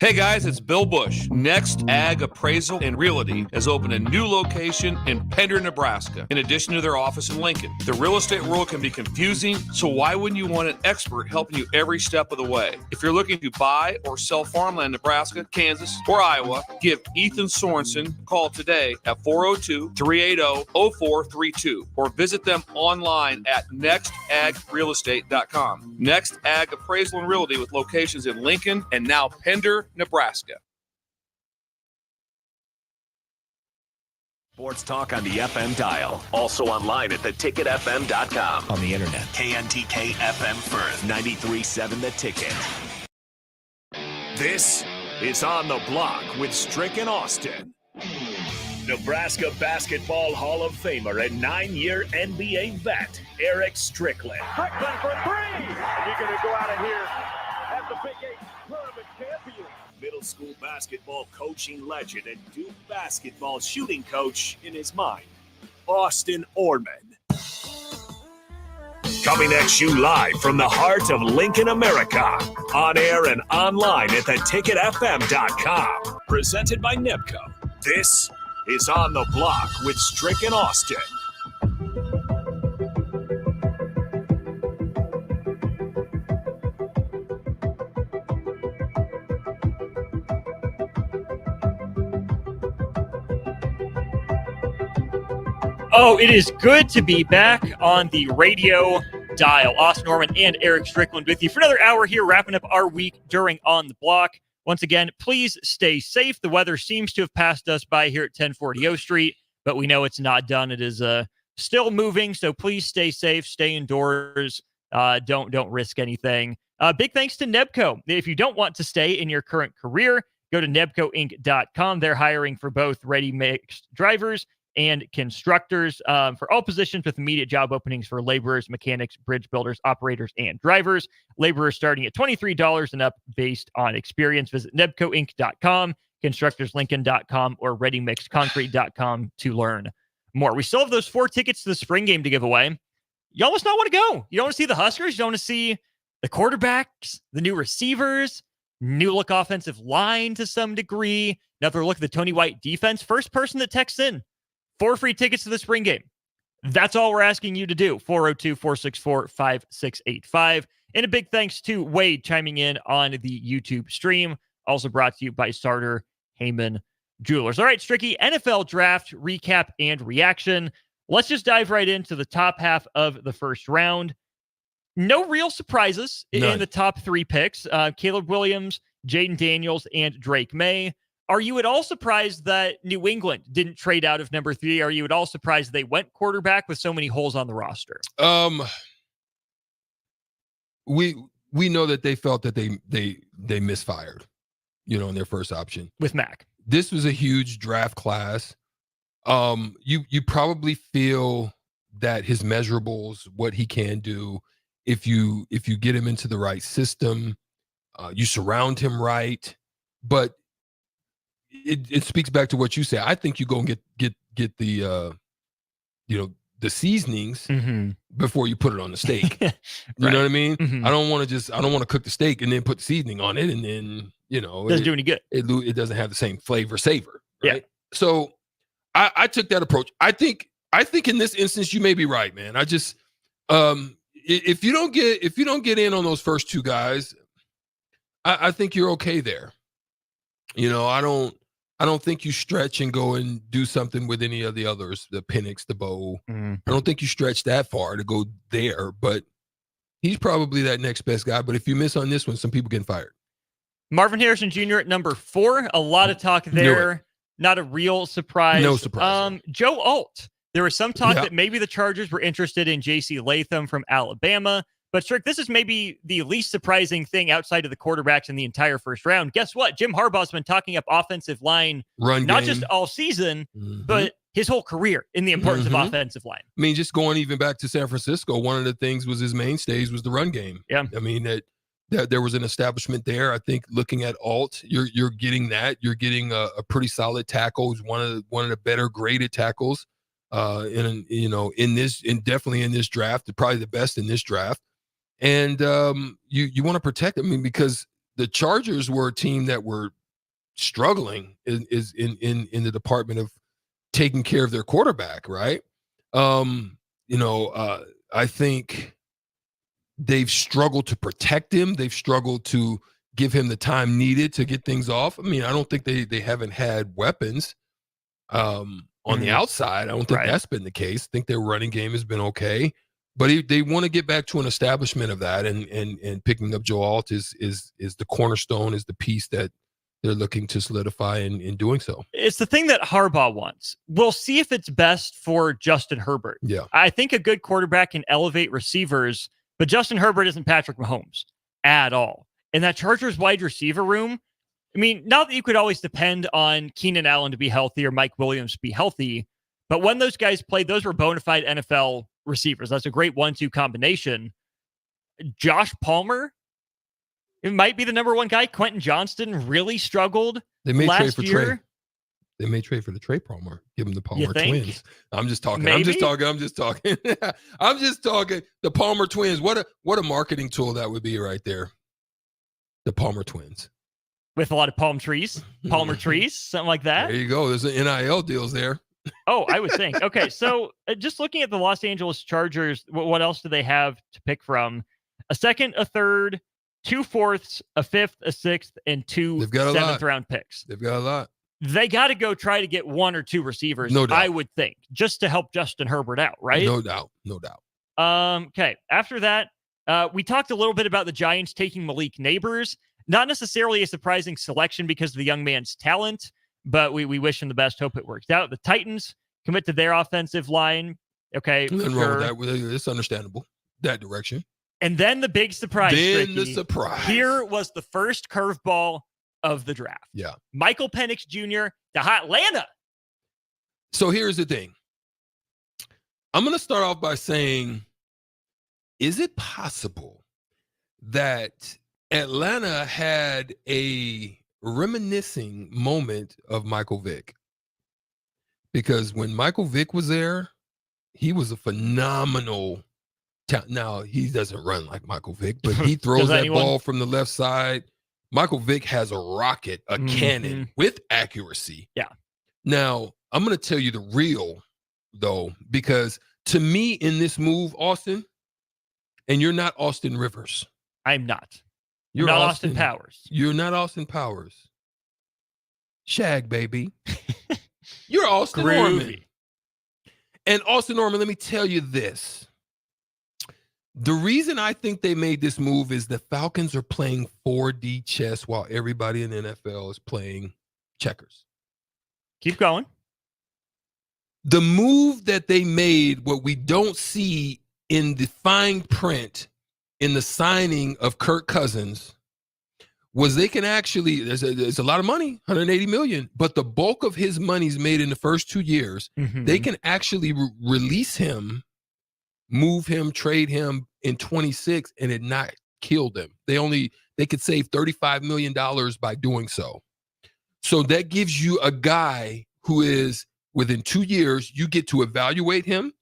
Hey guys, it's Bill Bush. Next Ag Appraisal and Realty has opened a new location in Pender, Nebraska, in addition to their office in Lincoln. The real estate world can be confusing, so why wouldn't you want an expert helping you every step of the way? If you're looking to buy or sell farmland in Nebraska, Kansas, or Iowa, give Ethan Sorensen a call today at 402-380-0432 or visit them online at nextagrealestate.com. Next Ag Appraisal and Realty with locations in Lincoln and now Pender, Nebraska. Sports talk on the FM dial. Also online at theticketfm.com. On the internet. KNTK FM Firth. 93.7 The Ticket. This is On the Block with Strick and Austin. Nebraska Basketball Hall of Famer and 9-year NBA vet, Erick Strickland. Strickland for 3. And you're going to go out of here as the Big 8 tournament champion. Middle school basketball coaching legend and Duke basketball shooting coach in his mind, Austin Orman. Coming at you live from the heart of Lincoln, America. On air and online at theticketfm.com. Presented by NEPCO. This is On the Block with Strick and Austin. Oh, it is good to be back on the radio dial. Austin Norman and Erick Strickland with you for another hour here, wrapping up our week during On the Block. Once again, please stay safe. The weather seems to have passed us by here at 1040 O Street, but we know it's not done. It is still moving, so please stay safe, stay indoors, don't risk anything. Big thanks to NEPCO. If you don't want to stay in your current career, go to nebcoinc.com. They're hiring for both ready-mix drivers and constructors for all positions with immediate job openings for laborers, mechanics, bridge builders, operators, and drivers. Laborers starting at $23 and up based on experience. Visit nebcoinc.com, constructorslincoln.com, or readymixconcrete.com to learn more. We still have those 4 tickets to the spring game to give away. You almost not want to go. You don't want to see the Huskers. You don't want to see the quarterbacks, the new receivers, new look offensive line to some degree. Another look at the Tony White defense. First person that texts in 4 free tickets to the spring game. That's all we're asking you to do. 402-464-5685. And a big thanks to Wade chiming in on the YouTube stream. Also brought to you by Starter Heyman Jewelers. All right, Stricky, NFL draft recap and reaction. Let's just dive right into the top half of the first round. No real surprises in the top 3 picks. Caleb Williams, Jaden Daniels, and Drake May. Are you at all surprised that New England didn't trade out of number 3? Are you at all surprised they went quarterback with so many holes on the roster? We know that they felt that they misfired, in their first option with Mac. This was a huge draft class. You probably feel that his measurables, what he can do, if you get him into the right system, you surround him right. But it speaks back to what you say. I think you go and get the the seasonings before you put it on the steak. You know what I mean? I don't want to cook the steak and then put the seasoning on it, and then doesn't do any good. It doesn't have the same flavor, savor. Right? Yeah. So I took that approach. I think in this instance you may be right, man. I just if you don't get in on those first 2 guys, I think you're okay there. I don't think you stretch and go and do something with any of the others, the Penix, the Bow. I don't think you stretch that far to go there, but he's probably that next best guy. But if you miss on this one, some people get fired. Marvin Harrison Jr. at number 4. A lot of talk there. Not a real surprise. No surprise. Joe Alt. There was some talk that maybe the Chargers were interested in J.C. Latham from Alabama. But, Strick, this is maybe the least surprising thing outside of the quarterbacks in the entire first round. Guess what? Jim Harbaugh's been talking up offensive line run not game. Just all season, but his whole career in the importance of offensive line. I mean, just going even back to San Francisco, one of the things was his mainstays was the run game. Yeah. I mean, that there was an establishment there. I think looking at Alt, you're getting that. You're getting a pretty solid tackle. He's one of the better graded tackles definitely in this draft, probably the best in this draft. And you want to protect them. I mean, because the Chargers were a team that were struggling in the department of taking care of their quarterback, right? I think they've struggled to protect him. They've struggled to give him the time needed to get things off. I mean, I don't think they haven't had weapons on the outside. I don't think that's been the case. I think their running game has been okay. But they want to get back to an establishment of that, and picking up Joe Alt is the cornerstone, is the piece that they're looking to solidify in doing so. It's the thing that Harbaugh wants. We'll see if it's best for Justin Herbert. Yeah, I think a good quarterback can elevate receivers, but Justin Herbert isn't Patrick Mahomes at all. And that Chargers wide receiver room, I mean, not that you could always depend on Keenan Allen to be healthy or Mike Williams to be healthy, but when those guys played, those were bona fide NFL receivers. That's a great 1-2 combination. Josh Palmer, it might be the number 1 guy. Quentin Johnston really struggled last year. Trey. They may trade for the Trey Palmer. Give him the Palmer twins. I'm just talking. Maybe? I'm just talking. I'm just talking. The Palmer twins. What a marketing tool that would be right there. The Palmer twins. With a lot of palm trees, Palmer trees, something like that. There you go. There's an NIL deals there. Oh, I would think. Okay, so just looking at the Los Angeles Chargers, what else do they have to pick from? A second, a third, 2 fourths, a fifth, a sixth, and 2 7th-round picks. They've got a lot. They got to go try to get 1 or 2 receivers, no doubt. I would think, just to help Justin Herbert out, right? No doubt. Okay, after that, we talked a little bit about the Giants taking Malik Neighbors. Not necessarily a surprising selection because of the young man's talent, but we wish him the best. Hope it works out. The Titans commit to their offensive line. Okay. Nothing wrong with that. It's understandable. That direction. And then the big surprise. Then the surprise. Here was the first curveball of the draft. Yeah. Michael Penix Jr. to Atlanta. So here's the thing. I'm going to start off by saying, is it possible that Atlanta had a reminiscing moment of Michael Vick? Because when Michael Vick was there, he was a phenomenal talent. Now, he doesn't run like Michael Vick, but he throws that ball from the left side. Michael Vick has a rocket, a cannon with accuracy. Yeah. Now, I'm going to tell you the real, though, because to me in this move, Austin, and you're not Austin Rivers. I'm not. You're not Austin Powers. You're not Austin Powers. Shag, baby. You're Austin Norman. And Austin Norman, let me tell you this. The reason I think they made this move is the Falcons are playing 4D chess while everybody in the NFL is playing checkers. Keep going. The move that they made, what we don't see in the fine print in the signing of Kirk Cousins, was they can actually, there's a lot of money, $180 million, but the bulk of his money's made in the first 2 years. They can actually release him, move him, trade him in 26, and it not kill them. They could save $35 million by doing so. So that gives you a guy who is, within 2 years, you get to evaluate him.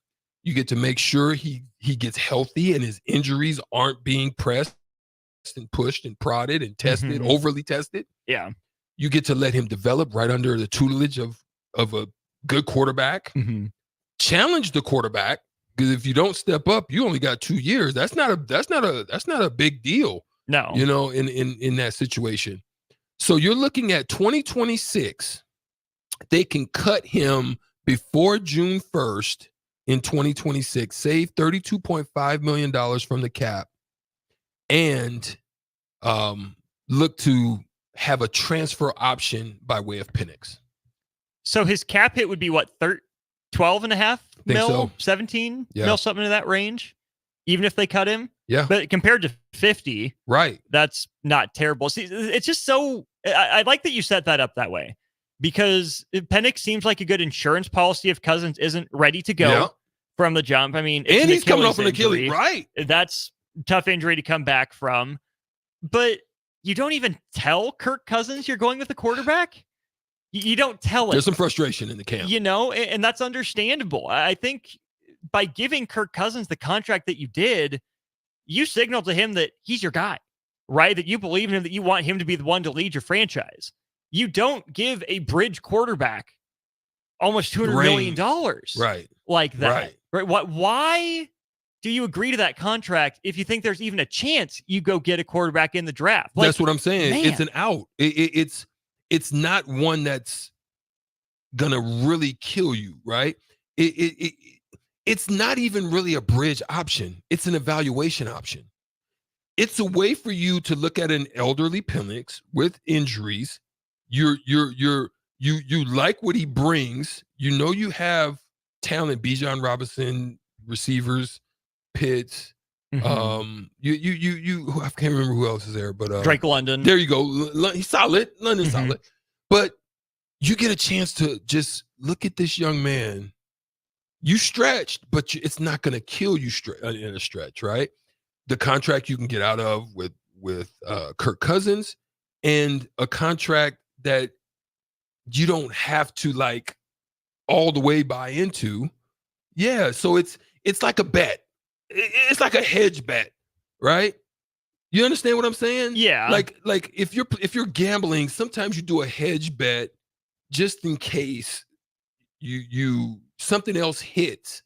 You get to make sure he gets healthy and his injuries aren't being pressed and pushed and prodded and tested, overly tested. Yeah. You get to let him develop right under the tutelage of a good quarterback. Challenge the quarterback, because if you don't step up, you only got 2 years. That's not a big deal. No. You know, in that situation. So you're looking at 2026. They can cut him before June 1st in 2026, save $32.5 million from the cap, and look to have a transfer option by way of Penix. So his cap hit would be what, 12 and a half mil, so. 17 mil, something in that range, even if they cut him. Yeah. But compared to 50, right, that's not terrible. See, it's just so, I like that you set that up that way, because Penix seems like a good insurance policy if Cousins isn't ready to go from the jump. I mean, and he's coming off an injury. Achilles, right? That's tough injury to come back from. But you don't even tell Kirk Cousins you're going with a quarterback. You don't tell it. There's some frustration in the camp. You know, and that's understandable. I think by giving Kirk Cousins the contract that you did, you signaled to him that he's your guy, right? That you believe in him, that you want him to be the one to lead your franchise. You don't give a bridge quarterback almost $200 million like that. Right? Why do you agree to that contract if you think there's even a chance you go get a quarterback in the draft? That's what I'm saying. Man. It's an out. It's not one that's gonna really kill you, right? It's not even really a bridge option. It's an evaluation option. It's a way for you to look at an elderly Penix with injuries. You like what he brings. You know you have talent, Bijan Robinson, receivers, Pitts. I can't remember who else is there, but Drake London. There you go. He's solid. London's solid. But you get a chance to just look at this young man. You stretched, but it's not going to kill you in a stretch, right? The contract you can get out of with Kirk Cousins, and a contract that you don't have to like all the way buy into. Yeah, so it's like a bet. It's like a hedge bet, right? You understand what I'm saying? Yeah. Like if you're gambling, sometimes you do a hedge bet just in case you something else hits,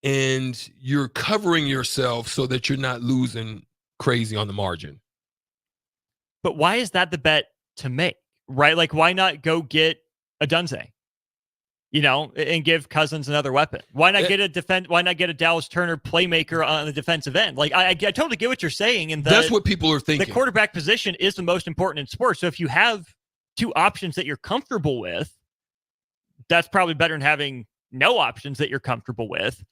and you're covering yourself so that you're not losing crazy on the margin. But why is that the bet to make, right? Like, why not go get a Dunze, you know, and give Cousins another weapon? Why not get a Why not get a Dallas Turner playmaker on the defensive end? Like, I totally get what you're saying, and that's what people are thinking. The quarterback position is the most important in sports. So if you have two options that you're comfortable with, that's probably better than having no options that you're comfortable with.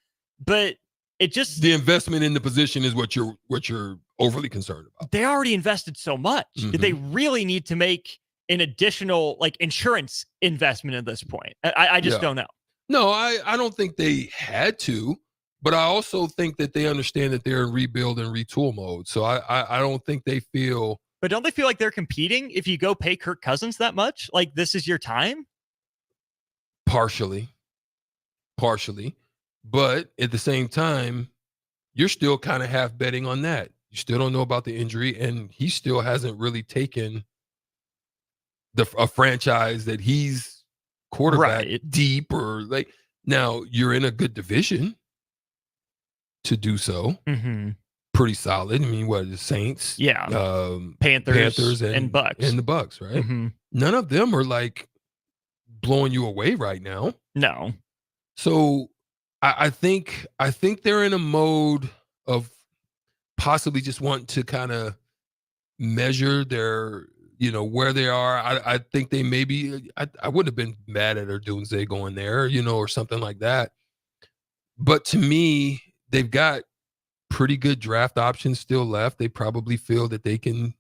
But it just, the investment in the position is what you're overly concerned about. They already invested so much. Did they really need to make an additional like insurance investment at this point. I just don't know. No, I don't think they had to, but I also think that they understand that they're in rebuild and retool mode. So I don't think they feel. But don't they feel like they're competing if you go pay Kirk Cousins that much? Like this is your time? Partially. But at the same time, you're still kind of half betting on that. You still don't know about the injury, and he still hasn't really taken a franchise that he's quarterback deep or like. Now you're in a good division to do so. Mm-hmm. Pretty solid. I mean, what the Saints? Yeah. Panthers and Bucks. And the Bucks, right? Mm-hmm. None of them are like blowing you away right now. No. So I think they're in a mode of possibly just wanting to kind of measure their, where they are. I think they maybe, I would have been mad at her doomsday going there, or something like that. But to me, they've got pretty good draft options still left. They probably feel that they can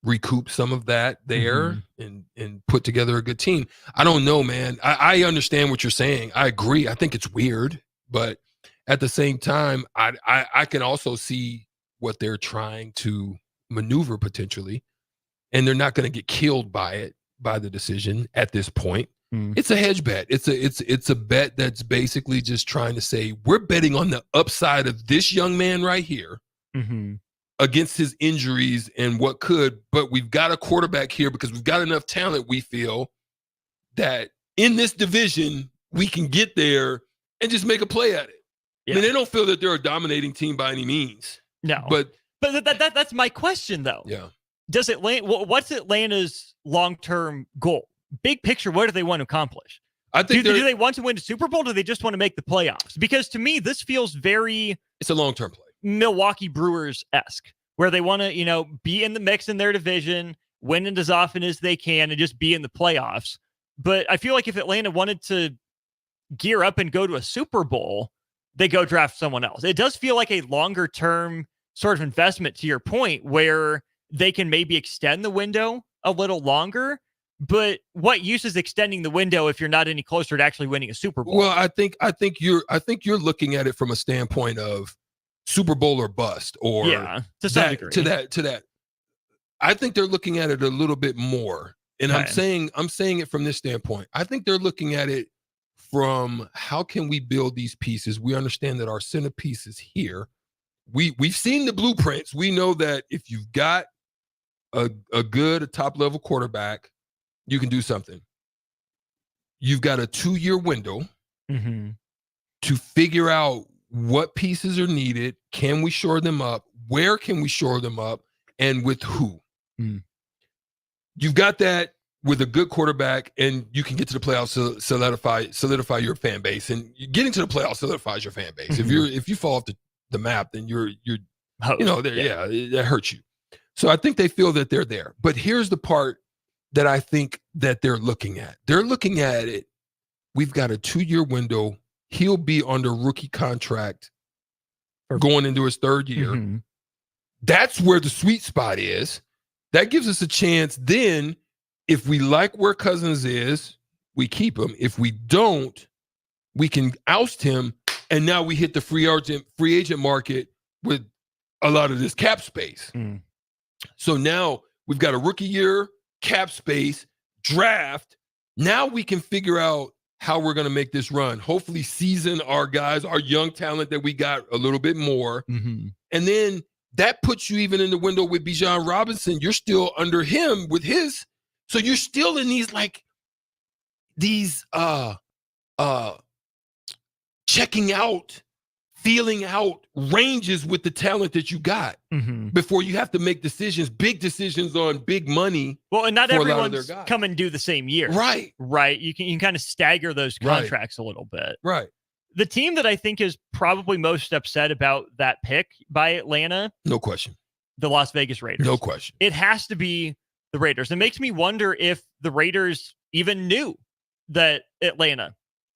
recoup some of that there and put together a good team. I don't know, man. I understand what you're saying. I agree. I think it's weird, but at the same time, I can also see what they're trying to maneuver potentially, and they're not going to get killed by the decision at this point. It's a hedge bet. It's a bet that's basically just trying to say we're betting on the upside of this young man right here against his injuries and what could, but we've got a quarterback here because we've got enough talent, we feel, that in this division we can get there and just make a play at it. Yeah. I mean, they don't feel that they're a dominating team by any means. No. But that's my question though. Yeah. What's Atlanta's long-term goal? Big picture, what do they want to accomplish? I think do they want to win the Super Bowl? Or do they just want to make the playoffs? Because to me, this feels very it's a long-term play. Milwaukee Brewers-esque, where they want to, be in the mix in their division, win it as often as they can, and just be in the playoffs. But I feel like if Atlanta wanted to gear up and go to a Super Bowl, they go draft someone else. It does feel like a longer-term sort of investment, to your point, where they can maybe extend the window a little longer. But what use is extending the window if you're not any closer to actually winning a Super Bowl? Well, I think you're looking at it from a standpoint of Super Bowl or bust, or to some degree. To that. I think they're looking at it a little bit more, and I'm saying it from this standpoint. I think they're looking at it from how can we build these pieces. We understand that our centerpiece is here. We've seen the blueprints. We know that if you've got a top level quarterback, you can do something. You've got a 2-year window to figure out what pieces are needed. Can we shore them up? Where can we shore them up? And with who? You've got that with a good quarterback, and you can get to the playoffs, solidify your fan base. And getting to the playoffs solidifies your fan base. If you fall off the map, then you're that hurts you. So I think they feel that they're there. But here's the part that I think that they're looking at. They're looking at it. We've got a 2-year window. He'll be under rookie contract going into his 3rd year. That's where the sweet spot is. That gives us a chance. Then if we like where Cousins is, we keep him. If we don't, we can oust him. And now we hit the free agent market with a lot of this cap space. So now we've got a rookie year, cap space, draft. Now we can figure out how we're going to make this run. Hopefully season our guys, our young talent that we got a little bit more. And then that puts you even in the window with Bijan Robinson. You're still under him with his. So you're still in these checking out, feeling out ranges with the talent that you got before you have to make big decisions on big money. Well, and not everyone's come and do the same year. Right. You can kind of stagger those contracts a little bit. Right. The team that I think is probably most upset about that pick by Atlanta, no question, the Las Vegas Raiders. No question. It has to be the Raiders. It makes me wonder if the Raiders even knew that Atlanta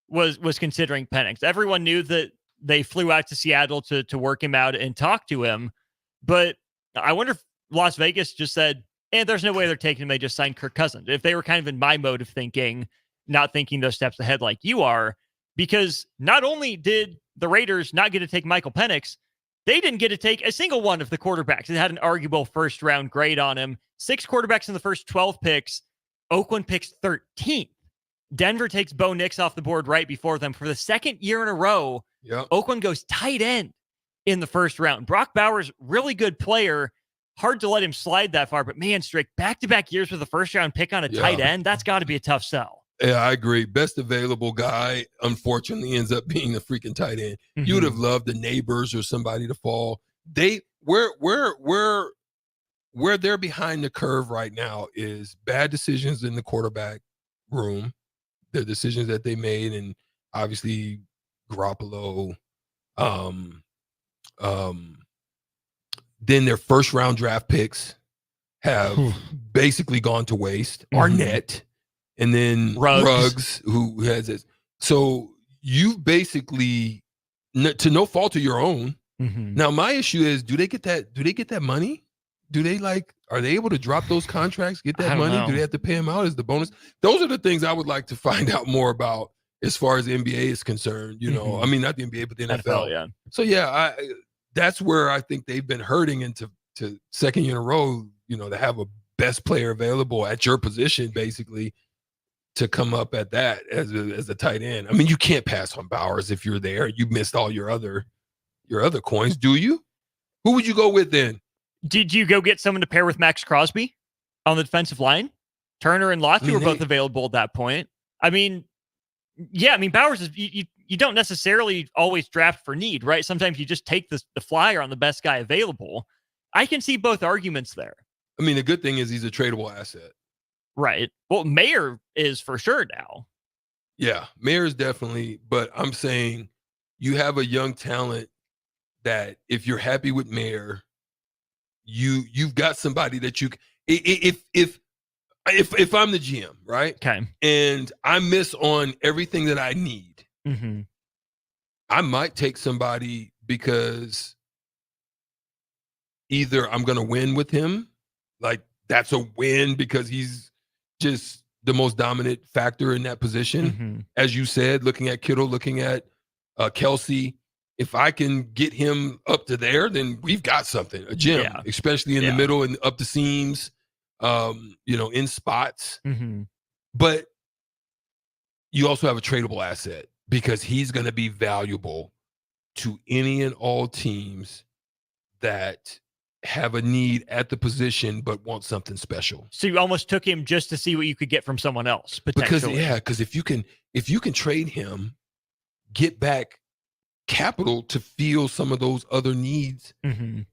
was considering Penix. Everyone knew that they flew out to Seattle to work him out and talk to him. But I wonder if Las Vegas just said, And there's no way they're taking him. They just signed Kirk Cousins. If they were kind of in my mode of thinking, not thinking those steps ahead like you are, because not only did the Raiders not get to take Michael Penix, they didn't get to take a single one of the quarterbacks. It had an arguable first-round grade on him. 6 quarterbacks in the first 12 picks. Oakland picks 13th. Denver takes Bo Nix off the board right before them. For the second year in a row, Oakland goes tight end in the first round. Brock Bowers, really good player. Hard to let him slide that far, but man, Strick, back-to-back years with a first-round pick on a tight end, that's got to be a tough sell. Yeah, I agree. Best available guy, unfortunately, ends up being the freaking tight end. Mm-hmm. You would have loved the neighbors or somebody to fall. Where they're behind the curve right now is bad decisions in the quarterback room. The decisions that they made, and obviously Garoppolo. Then their first round draft picks have basically gone to waste. Arnett, and then Ruggs, who has it. So you basically, to no fault of your own. Now my issue is, do they get that money? Do they are they able to drop those contracts, get that money? Do they have to pay them out as the bonus? Those are the things I would like to find out more about as far as the NBA is concerned. You know, I mean, not the NBA, but the NFL. Yeah. So yeah, that's where I think they've been hurting into second year in a row, you know, to have a best player available at your position, basically, to come up at that as a tight end. I mean, you can't pass on Bowers if you're there. You missed all your other coins, do you? Who would you go with then? Did you go get someone to pair with Max Crosby on the defensive line? Turner and Lofty were both available at that point. I mean, yeah, I mean, Bowers is you don't necessarily always draft for need, right? Sometimes you just take the flyer on the best guy available. I can see both arguments there. I mean, the good thing is he's a tradable asset. Right. Well, Mayer is for sure now. Yeah, Mayer is definitely, but I'm saying you have a young talent that if you're happy with Mayer, you've got somebody that you if I'm the GM, right? Okay. And I miss on everything that I need. I might take somebody because either I'm going to win with him, like that's a win because he's just the most dominant factor in that position. As you said, looking at Kittle, looking at Kelsey, if I can get him up to there, then we've got something, a gem, especially in the middle and up the seams, you know, in spots. But you also have a tradable asset because he's going to be valuable to any and all teams that have a need at the position but want something special. So you almost took him just to see what you could get from someone else, potentially. Because if you can trade him, get back capital to fill some of those other needs, you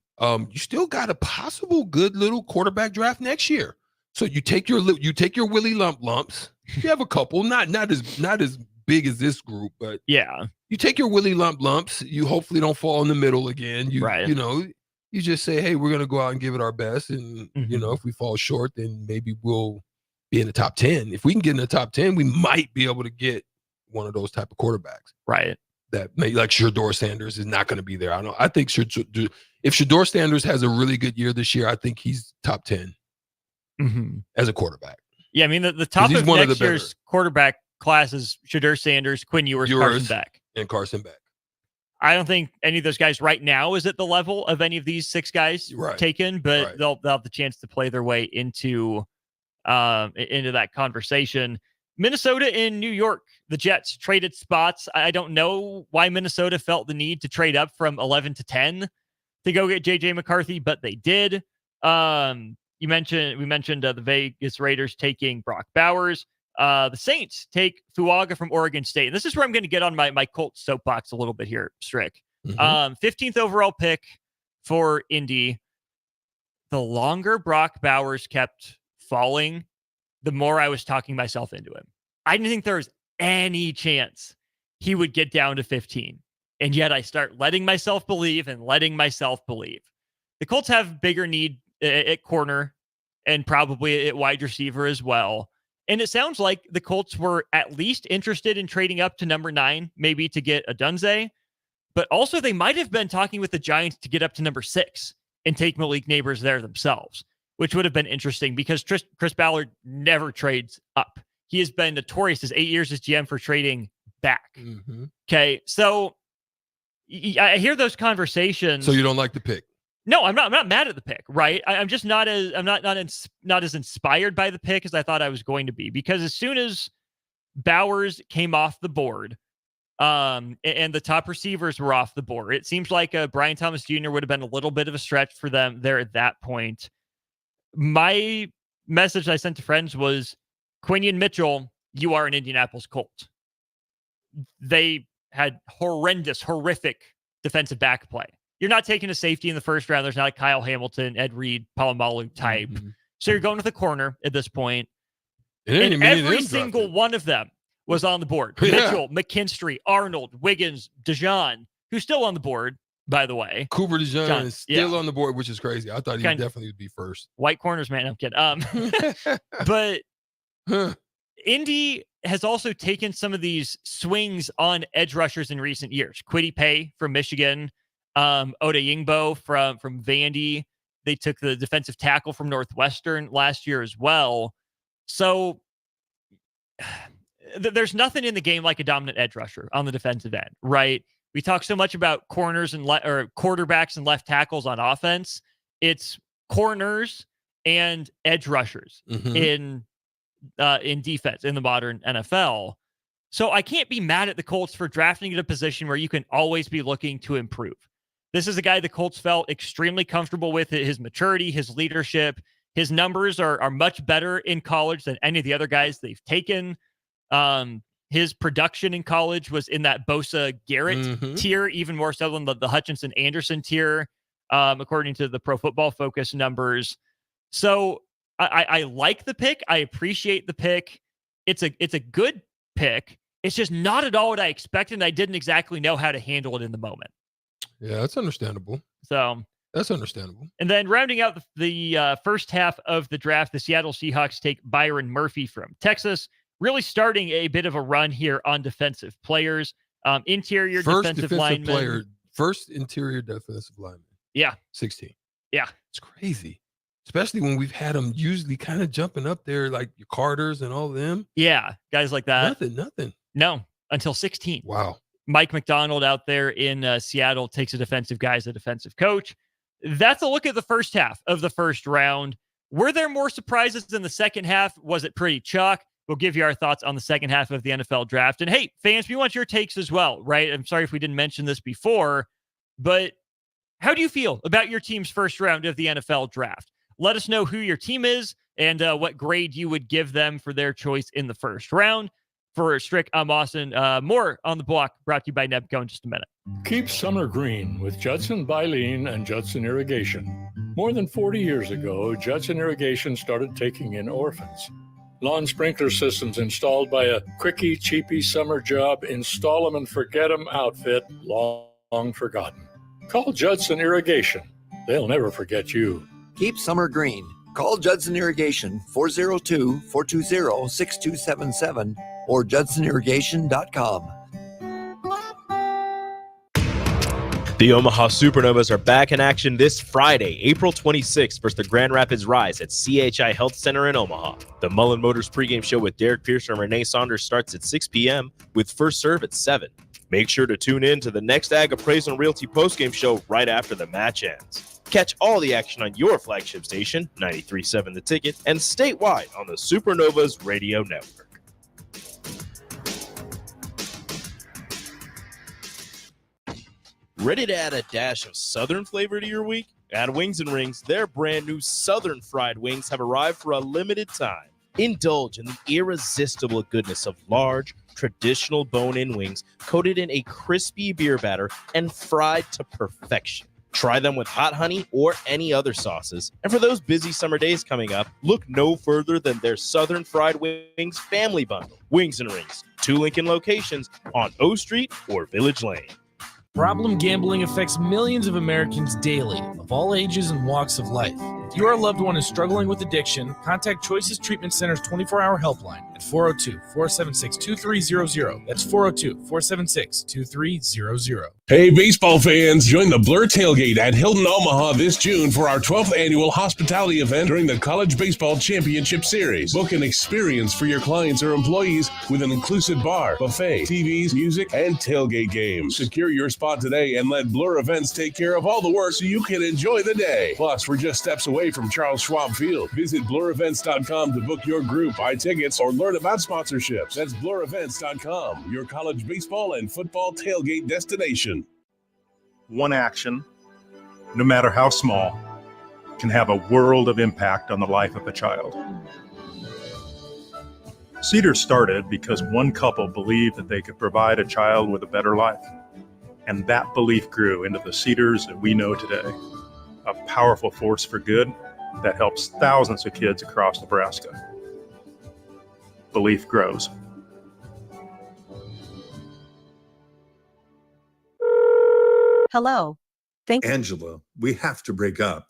still got a possible good little quarterback draft next year. So you take your Willie lumps. You have a couple, not as big as this group, but you take your Willie lumps. You hopefully don't fall in the middle again. You know, you just say, hey, we're gonna go out and give it our best, and you know, if we fall short, then maybe we'll be in the top 10. If we can get in the top 10, we might be able to get one of those type of quarterbacks. Right. That may, like Shedeur Sanders is not going to be there. I think if Shedeur Sanders has a really good year this year, I think he's top 10 as a quarterback. Yeah, I mean, the top of next year's quarterback class is Shedeur Sanders, Quinn Ewers, Carson Beck. And Carson Beck. I don't think any of those guys right now is at the level of any of these 6 guys taken, but they'll have the chance to play their way into that conversation. Minnesota and New York, the Jets traded spots. I don't know why Minnesota felt the need to trade up from 11 to 10 to go get JJ McCarthy, but they did. We mentioned the Vegas Raiders taking Brock Bowers. The Saints take Fuaga from Oregon State. And this is where I'm going to get on my Colts soapbox a little bit here, Strick. 15th overall pick for Indy. The longer Brock Bowers kept falling, the more I was talking myself into him. I didn't think there was any chance he would get down to 15. And yet I start letting myself believe. The Colts have bigger need at corner and probably at wide receiver as well. And it sounds like the Colts were at least interested in trading up to number 9, maybe to get Adunze. But also they might have been talking with the Giants to get up to number 6 and take Malik Neighbors there themselves. which would have been interesting because Chris Ballard never trades up. He has been notorious his 8 years as GM for trading back. Mm-hmm. Okay, so I hear those conversations. So you don't like the pick? No, I'm not mad at the pick, right? I'm just not as inspired by the pick as I thought I was going to be, because as soon as Bowers came off the board, and the top receivers were off the board, it seems like Brian Thomas Jr. would have been a little bit of a stretch for them there at that point. My message I sent to friends was, Quinion Mitchell, you are an Indianapolis Colt. They had horrific defensive back play. You're not taking a safety in the first round. There's not a Kyle Hamilton, Ed Reed, Palomalu type. Mm-hmm. So you're going with a corner at this point. And every single one of them was on the board. Yeah. Mitchell, McKinstry, Arnold, Wiggins, DeJean, who's still on the board, by the way. Cooper DeJean is still on the board, which is crazy. I thought he definitely would be first. White corners, man. I'm kidding. But Indy has also taken some of these swings on edge rushers in recent years. Kwity Paye from Michigan, Oda Yingbo from Vandy. They took the defensive tackle from Northwestern last year as well. So there's nothing in the game like a dominant edge rusher on the defensive end, right? We talk so much about corners and or quarterbacks and left tackles on offense. It's corners and edge rushers in defense in the modern NFL. So I can't be mad at the Colts for drafting at a position where you can always be looking to improve. This is a guy the Colts felt extremely comfortable with, his maturity, his leadership. His numbers are much better in college than any of the other guys they've taken. His production in college was in that Bosa Garrett tier, even more so than the Hutchinson Anderson tier, according to the Pro Football Focus numbers. So I like the pick. I appreciate the pick. It's a good pick. It's just not at all what I expected, and I didn't exactly know how to handle it in the moment. Yeah, that's understandable. So that's understandable. And then rounding out the first half of the draft, the Seattle Seahawks take Byron Murphy from Texas, really starting a bit of a run here on defensive players. Interior defensive lineman. Player, first interior defensive lineman. Yeah. 16. Yeah. It's crazy. Especially when we've had them usually kind of jumping up there, like your Carters and all of them. Yeah. Guys like that. Nothing. No, until 16. Wow. Mike McDonald out there in Seattle takes a defensive guy as a defensive coach. That's a look at the first half of the first round. Were there more surprises in the second half? Was it pretty chalk? We'll give you our thoughts on the second half of the NFL draft. And hey, fans, we want your takes as well, right? I'm sorry if we didn't mention this before, but how do you feel about your team's first round of the NFL draft? Let us know who your team is and what grade you would give them for their choice in the first round. For Strick, I'm Austin. More on the block brought to you by Nebco in just a minute. Keep summer green with Judson Baleen and Judson Irrigation. More than 40 years ago, Judson Irrigation started taking in orphans. Lawn sprinkler systems installed by a quickie, cheapy summer job, install them and forget them outfit, long forgotten. Call Judson Irrigation. They'll never forget you. Keep summer green. Call Judson Irrigation 402-420-6277 or judsonirrigation.com. The Omaha Supernovas are back in action this Friday, April 26th versus the Grand Rapids Rise at CHI Health Center in Omaha. The Mullen Motors pregame show with Derek Pierce and Renee Saunders starts at 6 p.m. with first serve at 7. Make sure to tune in to the next Ag Appraisal and Realty postgame show right after the match ends. Catch all the action on your flagship station, 93.7 The Ticket, and statewide on the Supernovas Radio Network. Ready to add a dash of Southern flavor to your week? At Wings and Rings, their brand new Southern fried wings have arrived for a limited time. Indulge in the irresistible goodness of large, traditional bone-in wings coated in a crispy beer batter and fried to perfection. Try them with hot honey or any other sauces. And for those busy summer days coming up, look no further than their Southern Fried Wings Family Bundle. Wings and Rings, 2 Lincoln locations on O Street or Village Lane. Problem gambling affects millions of Americans daily, of all ages and walks of life. If your loved one is struggling with addiction, contact Choices Treatment Center's 24-hour helpline at 402-476-2300. That's 402-476-2300. Hey, baseball fans, join the Blur Tailgate at Hilton Omaha this June for our 12th annual hospitality event during the College Baseball Championship Series. Book an experience for your clients or employees with an inclusive bar, buffet, TVs, music, and tailgate games. Secure your spot today and let Blur Events take care of all the work so you can enjoy the day. Plus, we're just steps away from Charles Schwab Field. Visit blurevents.com to book your group, buy tickets, or learn about sponsorships. That's blurevents.com, your college baseball and football tailgate destination. One action, no matter how small, can have a world of impact on the life of a child. Cedar started because one couple believed that they could provide a child with a better life. And that belief grew into the Cedars that we know today, a powerful force for good that helps thousands of kids across Nebraska. Belief grows. Hello. Angela, we have to break up.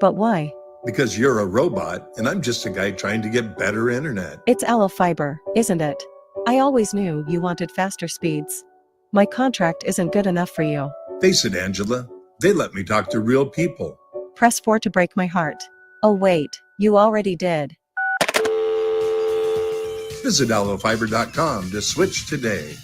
But why? Because you're a robot and I'm just a guy trying to get better internet. It's Allo Fiber, isn't it? I always knew you wanted faster speeds. My contract isn't good enough for you. Face it, Angela, they let me talk to real people. Press 4 to break my heart. Oh wait, you already did. Visit allofiber.com to switch today.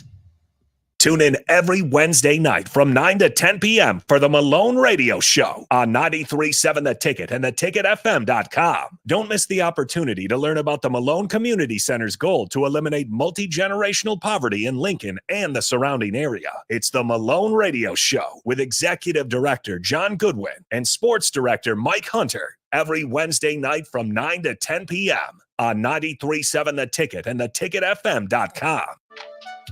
Tune in every Wednesday night from 9 to 10 p.m. for the Malone Radio Show on 93.7 The Ticket and theticketfm.com. Don't miss the opportunity to learn about the Malone Community Center's goal to eliminate multi-generational poverty in Lincoln and the surrounding area. It's the Malone Radio Show with Executive Director John Goodwin and Sports Director Mike Hunter every Wednesday night from 9 to 10 p.m. on 93.7 The Ticket and theticketfm.com.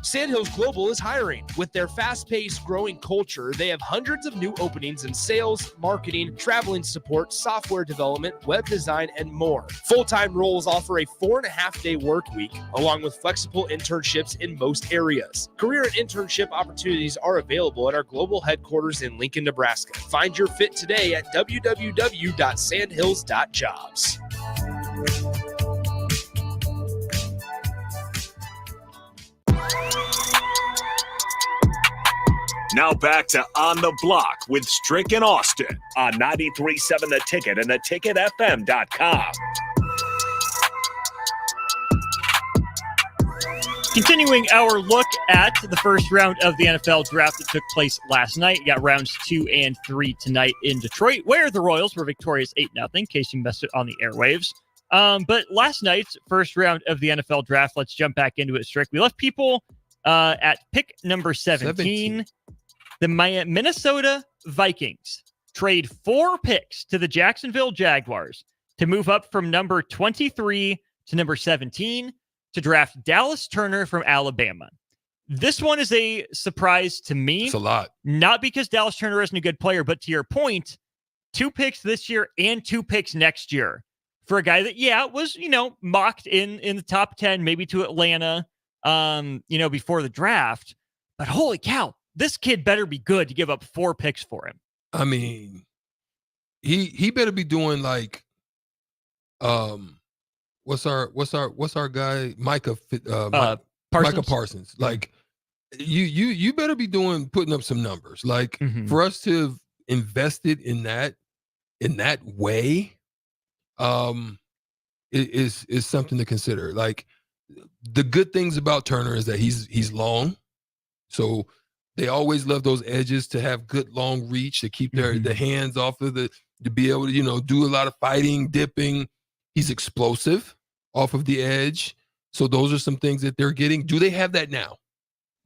Sandhills Global is hiring. With their fast-paced, growing culture, they have hundreds of new openings in sales, marketing, traveling support, software development, web design, and more. Full-time roles offer a 4.5-day work week, along with flexible internships in most areas. Career and internship opportunities are available at our global headquarters in Lincoln, Nebraska. Find your fit today at www.sandhills.jobs. Now back to On the Block with Strick and Austin on 93.7 The Ticket and theticketfm.com. Continuing our look at the first round of the NFL draft that took place last night. You got rounds 2 and 3 tonight in Detroit, where the Royals were victorious 8-0, in case you missed it on the airwaves. But last night's first round of the NFL draft, let's jump back into it, Strick. We left people at pick number 17. The Minnesota Vikings trade 4 picks to the Jacksonville Jaguars to move up from number 23 to number 17 to draft Dallas Turner from Alabama. This one is a surprise to me. It's a lot. Not because Dallas Turner isn't a good player, but to your point, 2 picks this year and 2 picks next year for a guy that, was, mocked in the top 10, maybe to Atlanta, before the draft. But holy cow. This kid better be good to give up 4 picks for him. I mean, he better be doing like, what's our guy Micah Parsons. Like, you better be putting up some numbers. Like for us to have invested in that way, is something to consider. Like the good things about Turner is that he's long, so. They always love those edges to have good long reach to keep the hands off of to be able to, do a lot of fighting, dipping. He's explosive off of the edge. So those are some things that they're getting. Do they have that now?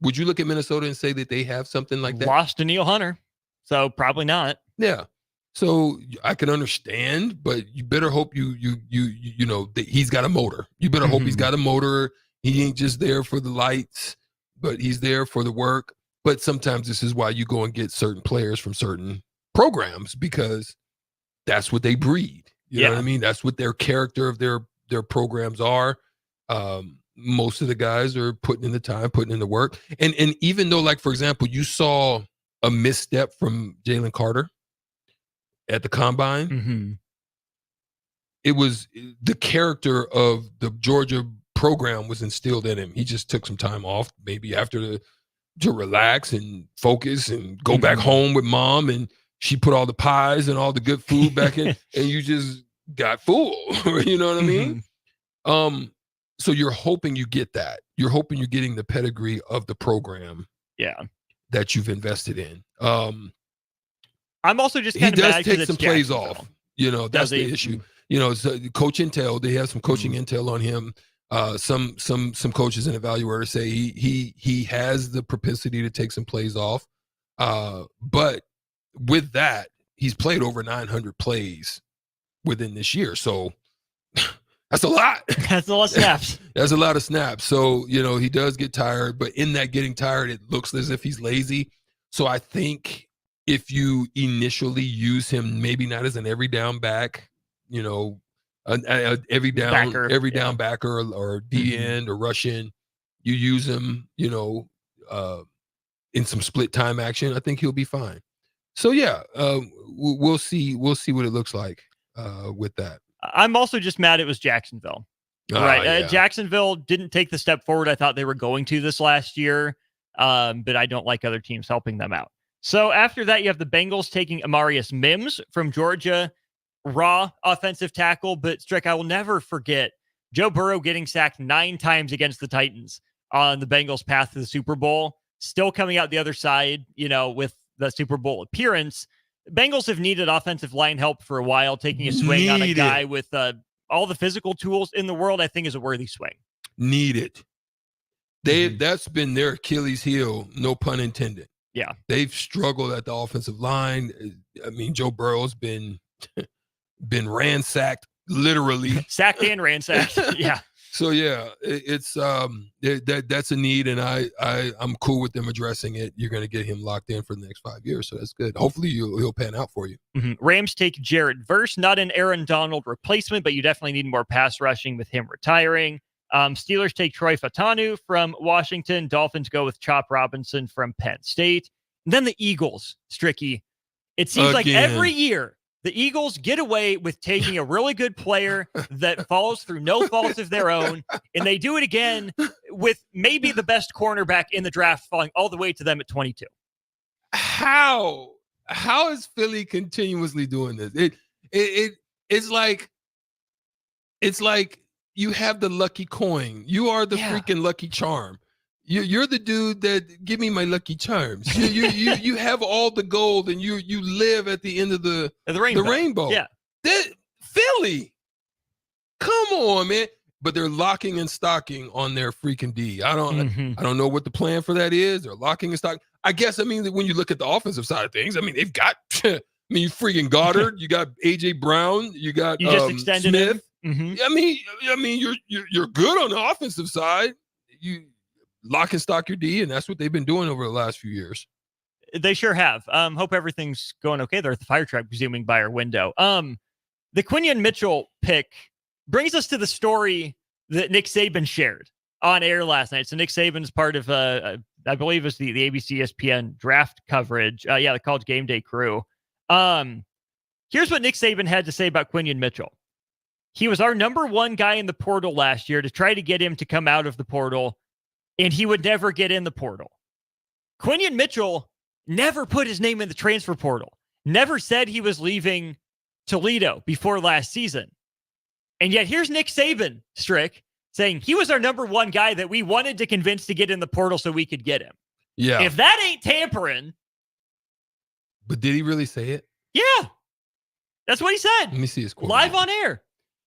Would you look at Minnesota and say that they have something like that? Lost to Neil Hunter. So probably not. Yeah. So I can understand, but you better hope that he's got a motor. You better hope he's got a motor. He ain't just there for the lights, but he's there for the work. But sometimes this is why you go and get certain players from certain programs, because that's what they breed. You know what I mean? That's what their character of their programs are. Most of the guys are putting in the time, putting in the work. And even though, like, for example, you saw a misstep from Jalen Carter at the combine, it was the character of the Georgia program was instilled in him. He just took some time off, maybe after relax and focus and go back home with mom, and she put all the pies and all the good food back in, and you just got full. You know what I mean? So you're hoping you get that. You're hoping you're getting the pedigree of the program. Yeah. That you've invested in. I'm also just kind of mad he does take some plays off. You know, that's the issue. You know, so coach intel, they have some coaching intel on him. Some coaches and evaluators say he has the propensity to take some plays off. But with that, he's played over 900 plays within this year. So that's a lot. That's a lot of snaps. That's a lot of snaps. So, you know, he does get tired, but in that getting tired, it looks as if he's lazy. So I think if you initially use him, maybe not as an every down back, you know, every down backer or D end or rush in, you use him, you know, in some split time action, I think he'll be fine. So yeah, we'll see what it looks like with that. I'm also just mad it was Jacksonville. Right. Yeah. Jacksonville didn't take the step forward I thought they were going to this last year, but I don't like other teams helping them out. So after that, you have the Bengals taking Amarius Mims from Georgia, raw offensive tackle. But Strick, I will never forget Joe Burrow getting sacked 9 times against the Titans on the Bengals' path to the Super Bowl, still coming out the other side, you know, with the Super Bowl appearance. Bengals have needed offensive line help for a while. Taking a swing on a guy with all the physical tools in the world, I think, is a worthy swing. Need it. That's been their Achilles heel, no pun intended. Yeah. They've struggled at the offensive line. I mean, Joe Burrow's been ransacked, literally. Sacked and ransacked. Yeah. So yeah, it's that's a need, and I'm cool with them addressing it. You're going to get him locked in for the next 5 years, so that's good. Hopefully he'll pan out for you. Rams take Jared Verse, not an Aaron Donald replacement, but you definitely need more pass rushing with him retiring. Steelers take Troy Fautanu from Washington. Dolphins go with Chop Robinson from Penn State. And then the Eagles, Stricky. It seems like every year the Eagles get away with taking a really good player that falls through no fault of their own, and they do it again with maybe the best cornerback in the draft falling all the way to them at 22. How is Philly continuously doing this? It's like you have the lucky coin. You are the freaking lucky charm. You're the dude that give me my lucky charms. You have all the gold, and you live at the end of the rainbow. Yeah, Philly, come on, man. But they're locking and stocking on their freaking D. I don't know what the plan for that is. They're locking and stocking. I guess when you look at the offensive side of things, they've got. You freaking Goddard. You got AJ Brown. You got you just extended Smith. him. You're good on the offensive side. You lock and stock your D, and that's what they've been doing over the last few years. They sure have. Hope everything's going okay there at the fire truck, presuming by our window. The Quinion Mitchell pick brings us to the story that Nick Saban shared on air last night. So Nick Saban is part of, I believe it was the ABC ESPN draft coverage. The College Game Day crew. Here's what Nick Saban had to say about Quinion Mitchell. He was our number 1 guy in the portal last year to try to get him to come out of the portal, and he would never get in the portal. Quinion Mitchell never put his name in the transfer portal, never said he was leaving Toledo before last season. And yet here's Nick Saban, Strick, saying he was our number 1 guy that we wanted to convince to get in the portal so we could get him. Yeah. If that ain't tampering. But did he really say it? Yeah. That's what he said. Let me see his quote. Live on air.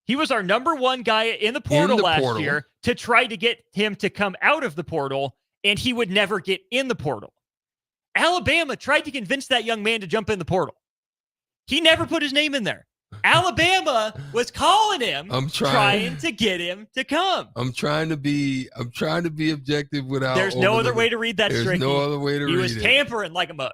He was our number 1 guy in the portal last year to try to get him to come out of the portal, and he would never get in the portal. Alabama tried to convince that young man to jump in the portal. He never put his name in there. Alabama was calling him, trying to get him to come. I'm trying to be objective without. There's no other way to read that. There's no other way to read it. He was tampering like a mug.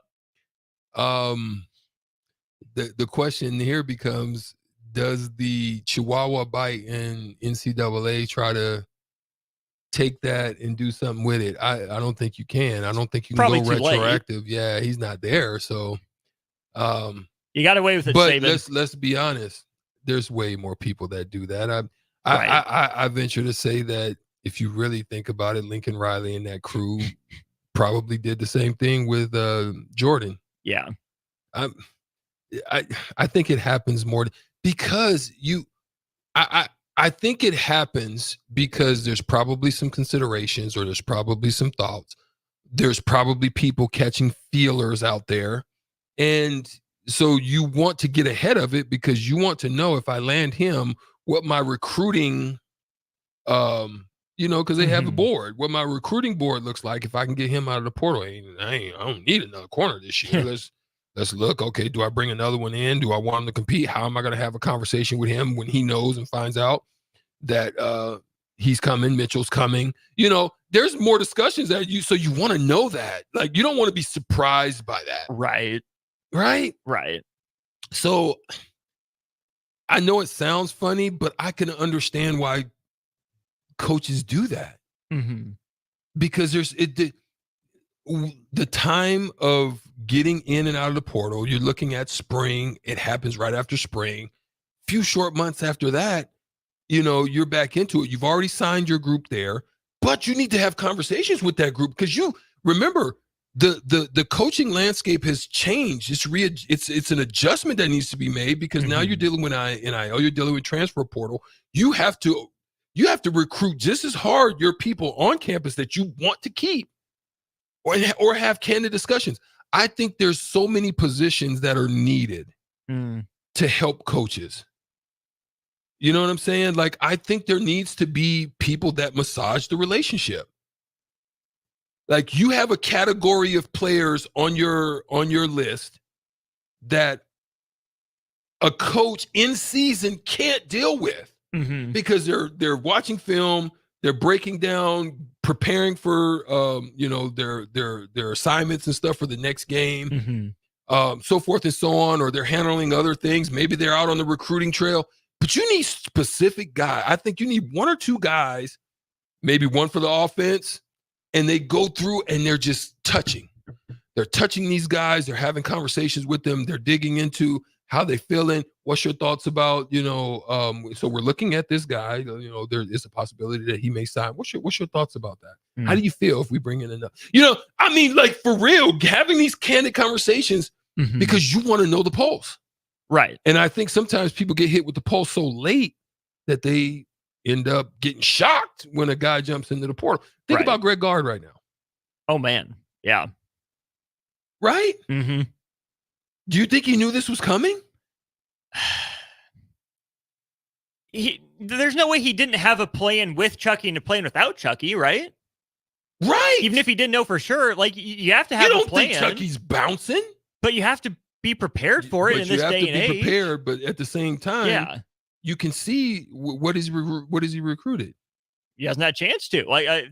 The question here becomes: does the Chihuahua bite in NCAA try to take that and do something with it? I don't think you can. I don't think you can go retroactive. Yeah, he's not there. So you got away with it, but Saban. let's be honest. There's way more people that do that. I venture to say that if you really think about it, Lincoln Riley and that crew probably did the same thing with Jordan. Yeah. I think it happens more because I think it happens because there's probably some considerations or there's probably some thoughts. There's probably people catching feelers out there. And so you want to get ahead of it because you want to know if I land him, what my recruiting, because they have a board, what my recruiting board looks like if I can get him out of the portal. I don't need another corner this year. Let's look. Okay, do I bring another one in? Do I want him to compete? How am I going to have a conversation with him when he knows and finds out that he's coming, Mitchell's coming? There's more discussions so you want to know that. Like, you don't want to be surprised by that. Right. So I know it sounds funny, but I can understand why coaches do that. Because there's the time of getting in and out of the portal. You're looking at spring. It happens right after spring. Few short months after that, you're back into it. You've already signed your group there, but you need to have conversations with that group because you remember the coaching landscape has changed. It's an adjustment that needs to be made because now you're dealing with NIL, you're dealing with transfer portal. You have to recruit just as hard your people on campus that you want to keep or have candid discussions. I think there's so many positions that are needed to help coaches. You know what I'm saying? Like, I think there needs to be people that massage the relationship. Like, you have a category of players on your list that a coach in season can't deal with because they're watching film, they're breaking down, preparing for their assignments and stuff for the next game, so forth and so on, or they're handling other things. Maybe they're out on the recruiting trail. But you need specific guys. I think you need one or two guys, maybe one for the offense, and they go through and they're just touching. They're touching these guys. They're having conversations with them. They're digging into how they feeling. What's your thoughts about, so we're looking at this guy, there is a possibility that he may sign. What's your thoughts about that? How do you feel if we bring in enough? Like, for real, having these candid conversations because you want to know the pulse. Right. And I think sometimes people get hit with the pulse so late that they end up getting shocked when a guy jumps into the portal. Think about Greg Gard right now. Oh, man. Yeah. Right? Do you think he knew this was coming? There's no way he didn't have a plan with Chucky and a plan without Chucky, right? Right. Even if he didn't know for sure, like, you have to have a plan. You don't think Chucky's bouncing? But you have to be prepared for it in this day and age. You have to be prepared, but at the same time, you can see what is he recruited. He hasn't had a chance to. At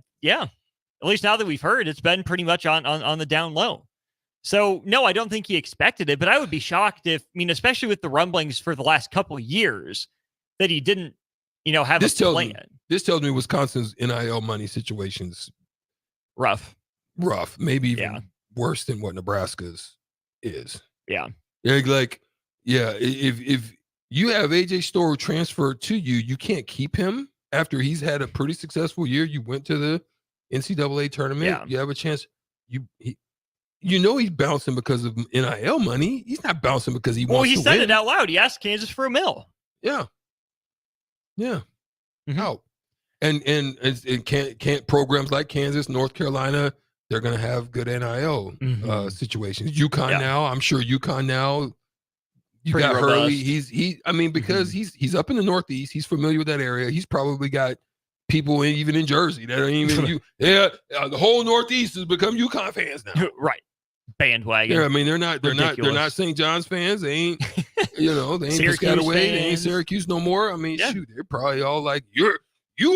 least now that we've heard, it's been pretty much on the down low. So, no, I don't think he expected it, but I would be shocked especially with the rumblings for the last couple of years, that he didn't, have a plan. This tells me Wisconsin's NIL money situation's rough, maybe even worse than what Nebraska's is. Yeah. If you have AJ Storr transferred to you, you can't keep him after he's had a pretty successful year. You went to the NCAA tournament. Yeah. You have a chance. He's bouncing because of NIL money. He's not bouncing because he wants to win. Well, he said it out loud. He asked Kansas for a mill. Yeah. Out. And can't programs like Kansas, North Carolina, they're going to have good NIL situations. UConn now, I'm sure UConn now, you got Hurley. Because he's up in the Northeast. He's familiar with that area. He's probably got people even in Jersey that are even the whole Northeast has become UConn fans now. Right. Bandwagon. Yeah, they're not St. John's fans. They ain't, they ain't Piscataway. They ain't Syracuse no more. Shoot, they're probably all like, you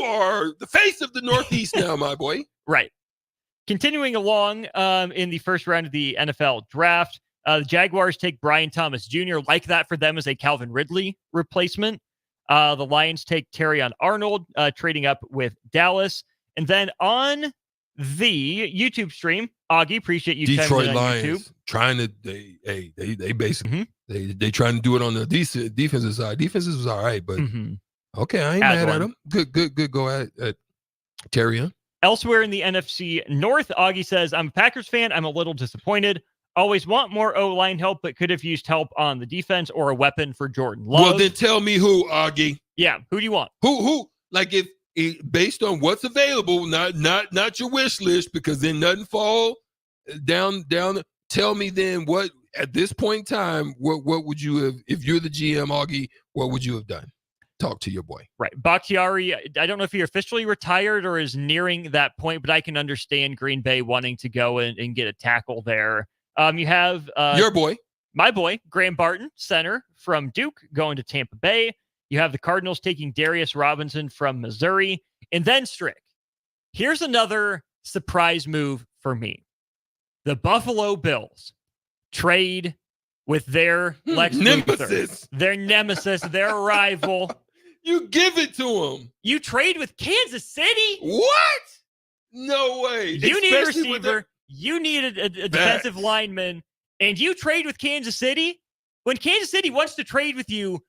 are the face of the Northeast now, my boy. Right. Continuing along in the first round of the NFL draft, the Jaguars take Brian Thomas Jr. Like that for them as a Calvin Ridley replacement. The Lions take Terrion Arnold, trading up with Dallas. And then on the YouTube stream, Augie, appreciate you. Detroit Lions YouTube. Trying to they basically they trying to do it on the defensive side. Defenses was all right, but okay, I ain't mad at them. Good go at Terrion. Elsewhere in the NFC North, Augie says, I'm a Packers fan. I'm a little disappointed. Always want more O-line help, but could have used help on the defense or a weapon for Jordan Love. Well, then tell me who, Augie. Yeah, who do you want? Who? Like if based on what's available, not your wish list, because then nothing fall down. Tell me then what at this point in time, what would you have, if you're the GM, Augie, what would you have done? Talk to your boy. Right. Bakhtiari, I don't know if he officially retired or is nearing that point, but I can understand Green Bay wanting to go and get a tackle there. You have your boy, my boy, Graham Barton, center from Duke, going to Tampa Bay. You have the Cardinals taking Darius Robinson from Missouri. And then Strick. Here's another surprise move for me. The Buffalo Bills trade with their Lex nemesis, Luthor, their nemesis, their rival. You give it to him. You trade with Kansas City? What? No way. You need a receiver. You need a defensive lineman. And you trade with Kansas City? When Kansas City wants to trade with you,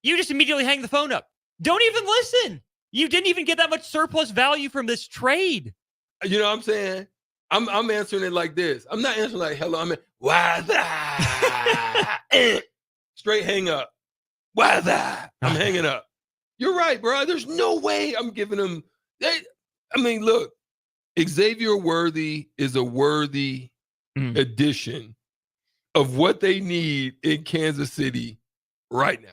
you just immediately hang the phone up. Don't even listen. You didn't even get that much surplus value from this trade. You know what I'm saying? I'm answering it like this. I'm not answering like, hello. I'm why that? Straight hang up. Why that? I'm hanging up. You're right, bro. There's no way I'm giving them. Look, Xavier Worthy is a worthy addition of what they need in Kansas City right now.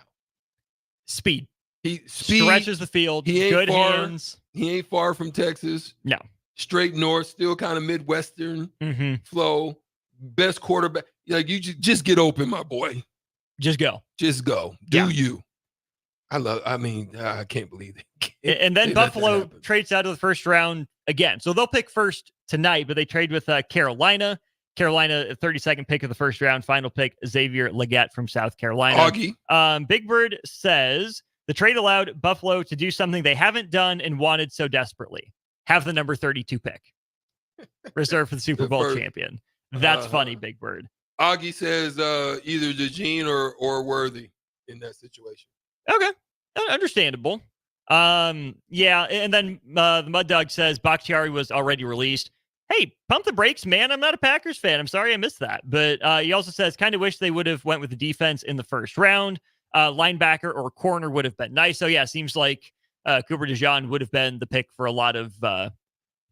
Speed. He stretches the field. He ain't good far, hands. He ain't far from Texas. No. Straight north, still kind of Midwestern flow. Best quarterback. Like you just get open, my boy. Just go. Just go. Do you? I can't believe it. And then Buffalo trades out of the first round again. So they'll pick first tonight, but they trade with Carolina. Carolina, 32nd pick of the first round. Final pick, Xavier Legette from South Carolina. Augie. Big Bird says the trade allowed Buffalo to do something they haven't done and wanted so desperately. Have the number 32 pick. Reserved for the Super Bowl champion. That's funny, Big Bird. Augie says either DeJean or Worthy in that situation. Okay. Understandable. Yeah, and then the Mud Dog says Bakhtiari was already released. Hey, pump the brakes, man. I'm not a Packers fan. I'm sorry I missed that. But he also says, kind of wish they would have went with the defense in the first round. Linebacker or corner would have been nice. So, yeah, seems like Cooper DeJean would have been the pick for a lot of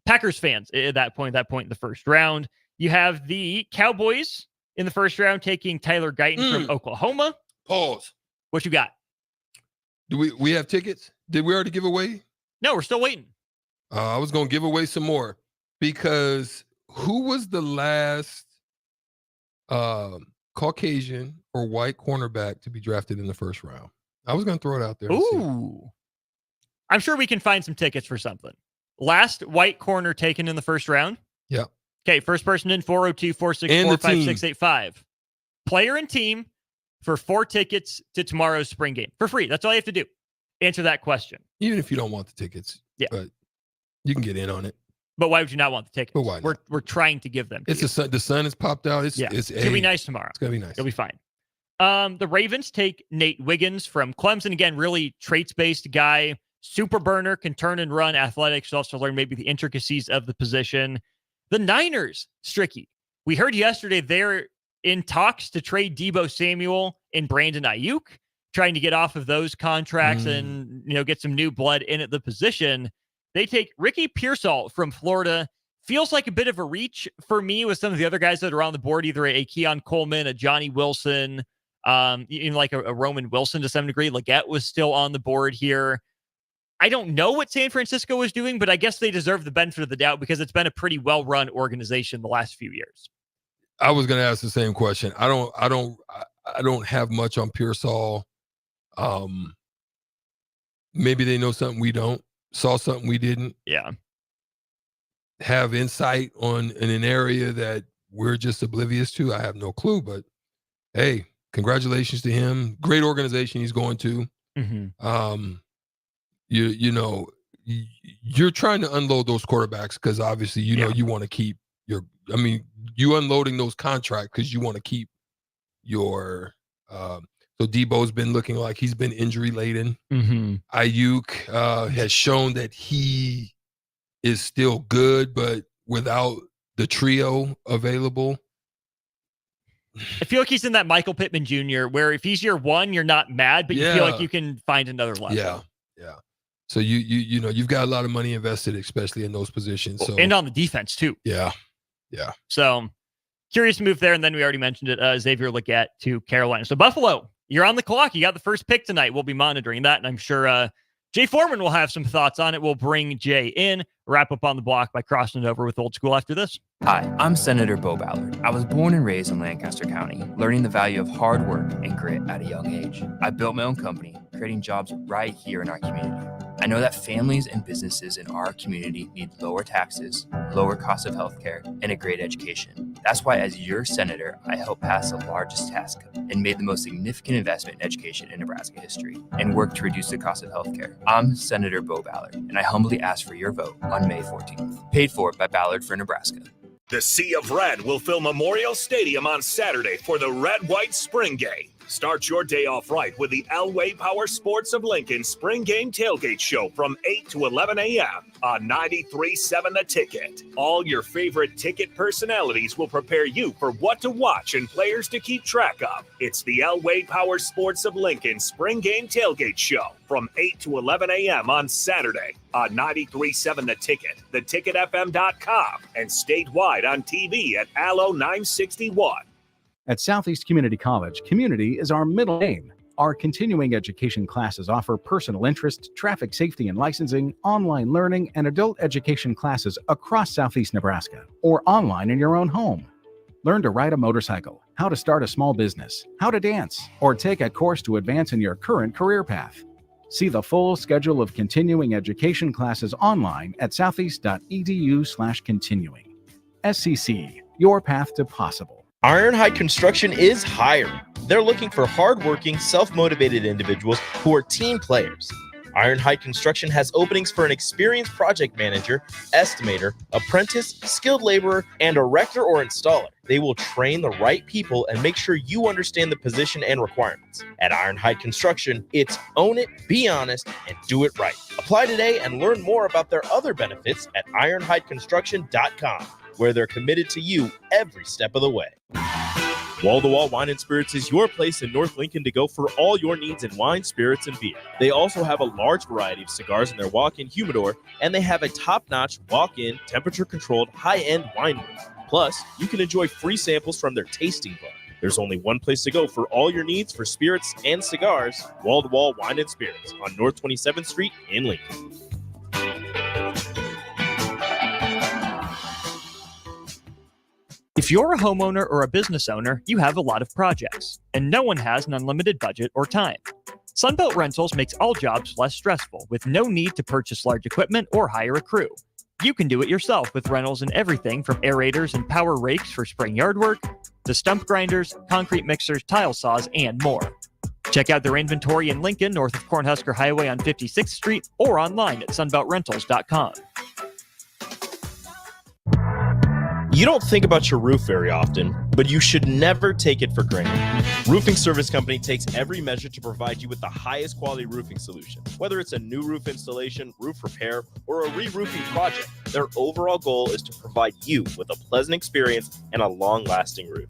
Packers fans at that point in the first round. You have the Cowboys in the first round taking Tyler Guyton from Oklahoma. Pause. What you got? Do we have tickets? Did we already give away? No, we're still waiting. I was going to give away some more because who was the last Caucasian or white cornerback to be drafted in the first round? I was going to throw it out there. Ooh. I'm sure we can find some tickets for something. Last white corner taken in the first round. Yeah. Okay, first person in 402-464-5685. Player and team for 4 tickets to tomorrow's spring game for free. That's all you have to do. Answer that question. Even if you don't want the tickets. Yeah. But you can get in on it. But why would you not want the tickets? But why not? We're trying to give them. The sun has popped out. It's going to be nice tomorrow. It's going to be nice. It'll be fine. The Ravens take Nate Wiggins from Clemson. Again, really traits-based guy. Super burner, can turn and run, athletic. Should also learn maybe the intricacies of the position. The Niners, Stricky. We heard yesterday they're in talks to trade Deebo Samuel and Brandon Ayuk, trying to get off of those contracts and get some new blood in at the position. They take Ricky Pearsall from Florida. Feels like a bit of a reach for me with some of the other guys that are on the board, either a Keon Coleman, a Johnny Wilson, even like a Roman Wilson to some degree. Legette was still on the board here. I don't know what San Francisco is doing, but I guess they deserve the benefit of the doubt because it's been a pretty well-run organization the last few years. I was going to ask the same question. I don't have much on Pearsall. Maybe they know something we don't. Saw something we didn't. Yeah. Have insight on in an area that we're just oblivious to. I have no clue, but hey, congratulations to him. Great organization he's going to. You're trying to unload those quarterbacks because obviously you want to keep you unloading those contracts because you want to keep your so Debo's been looking like he's been injury laden. Ayuk has shown that he is still good, but without the trio available. I feel like he's in that Michael Pittman Jr., where if he's your one, you're not mad, but you feel like you can find another level. Yeah. So you know, you've got a lot of money invested, especially in those positions. So and on the defense too. Yeah. So curious move there, and then we already mentioned it. Xavier Legette to Carolina. So Buffalo, you're on the clock. You got the first pick tonight. We'll be monitoring that, and I'm sure Jay Foreman will have some thoughts on it. We'll bring Jay in, wrap up on the block by crossing it over with Old School after this. Hi, I'm Senator Bo Ballard. I was born and raised in Lancaster County, learning the value of hard work and grit at a young age. I built my own company, creating jobs right here in our community. I know that families and businesses in our community need lower taxes, lower cost of healthcare, and a great education. That's why, as your senator, I helped pass the largest tax cut and made the most significant investment in education in Nebraska history and worked to reduce the cost of healthcare. I'm Senator Bo Ballard, and I humbly ask for your vote on May 14th. Paid for by Ballard for Nebraska. The Sea of Red will fill Memorial Stadium on Saturday for the Red-White Spring Game. Start your day off right with the Elway Power Sports of Lincoln Spring Game Tailgate Show from 8 to 11 a.m. on 93.7 The Ticket. All your favorite ticket personalities will prepare you for what to watch and players to keep track of. It's the Elway Power Sports of Lincoln Spring Game Tailgate Show from 8 to 11 a.m. on Saturday on 93.7 The Ticket, theticketfm.com, and statewide on TV at Allo 961. At Southeast Community College, community is our middle name. Our continuing education classes offer personal interest, traffic safety and licensing, online learning, and adult education classes across Southeast Nebraska or online in your own home. Learn to ride a motorcycle, how to start a small business, how to dance, or take a course to advance in your current career path. See the full schedule of continuing education classes online at southeast.edu/continuing. SCC, your path to possible. Ironhide Construction is hiring. They're looking for hardworking, self-motivated individuals who are team players. Ironhide Construction has openings for an experienced project manager, estimator, apprentice, skilled laborer, and erector or installer. They will train the right people and make sure you understand the position and requirements. At Ironhide Construction, it's own it, be honest, and do it right. Apply today and learn more about their other benefits at ironhideconstruction.com, where they're committed to you every step of the way. Wall-to-Wall Wine and Spirits is your place in North Lincoln to go for all your needs in wine, spirits, and beer. They also have a large variety of cigars in their walk-in humidor, and they have a top-notch walk-in, temperature-controlled, high-end wine room. Plus, you can enjoy free samples from their tasting bar. There's only one place to go for all your needs for spirits and cigars: Wall-to-Wall Wine and Spirits on North 27th Street in Lincoln. If you're a homeowner or a business owner, you have a lot of projects, and no one has an unlimited budget or time. Sunbelt Rentals makes all jobs less stressful with no need to purchase large equipment or hire a crew. You can do it yourself with rentals in everything from aerators and power rakes for spring yard work to stump grinders, concrete mixers, tile saws, and more. Check out their inventory in Lincoln, north of Cornhusker Highway on 56th Street, or online at sunbeltrentals.com. You don't think about your roof very often, but you should never take it for granted. Roofing Service Company takes every measure to provide you with the highest quality roofing solution. Whether it's a new roof installation, roof repair, or a re-roofing project, their overall goal is to provide you with a pleasant experience and a long-lasting roof.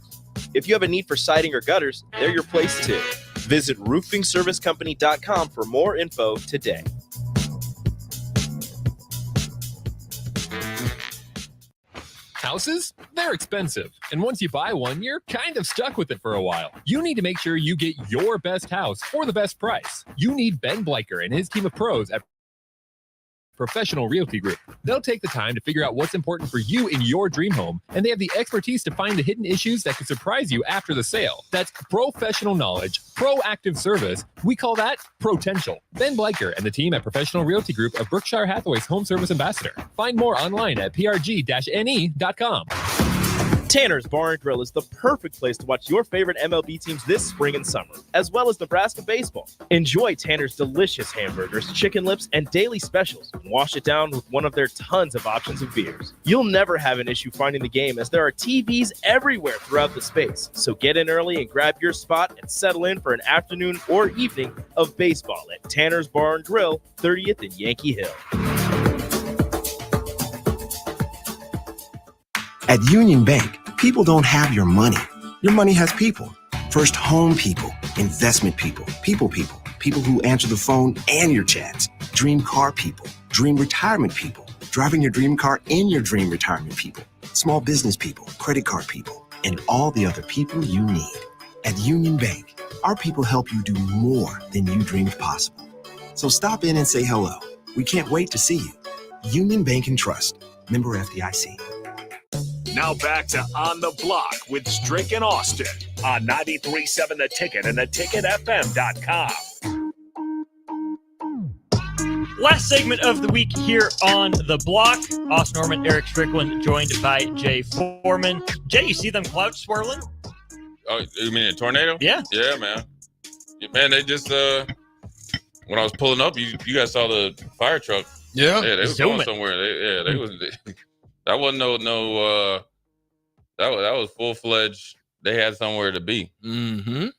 If you have a need for siding or gutters, they're your place too. Visit roofingservicecompany.com for more info today. Houses? They're expensive. And once you buy one, you're kind of stuck with it for a while. You need to make sure you get your best house for the best price. You need Ben Bleicher and his team of pros at Professional Realty Group. They'll take the time to figure out what's important for you in your dream home, and they have the expertise to find the hidden issues that could surprise you after the sale. That's professional knowledge, proactive service. We call that potential. Ben Bleicher and the team at Professional Realty Group of Berkshire Hathaway's Home Service Ambassador. Find more online at prg-ne.com. Tanner's Bar and Grill is the perfect place to watch your favorite MLB teams this spring and summer, as well as Nebraska baseball. Enjoy Tanner's delicious hamburgers, chicken lips, and daily specials, and wash it down with one of their tons of options of beers. You'll never have an issue finding the game, as there are TVs everywhere throughout the space. So get in early and grab your spot and settle in for an afternoon or evening of baseball at Tanner's Bar and Grill, 30th and Yankee Hill. At Union Bank, people don't have your money. Your money has people. First home people, investment people, people who answer the phone and your chats, dream car people, dream retirement people, driving your dream car in your dream retirement people, small business people, credit card people, and all the other people you need. At Union Bank, our people help you do more than you dreamed possible. So stop in and say hello. We can't wait to see you. Union Bank and Trust. Member FDIC. Now back to On the Block with Strick and Austin on 93.7 The Ticket and theticketfm.com. Last segment of the week here on The Block. Austin Norman, Erick Strickland, joined by Jay Foreman. Jay, you see them clouds swirling? Oh, you mean a tornado? Yeah. Yeah, man. Yeah, man, they just, when I was pulling up, you guys saw the fire truck. Yeah. Yeah, they was going somewhere. They was... That wasn't that was full-fledged. They had somewhere to be. Mm-hmm.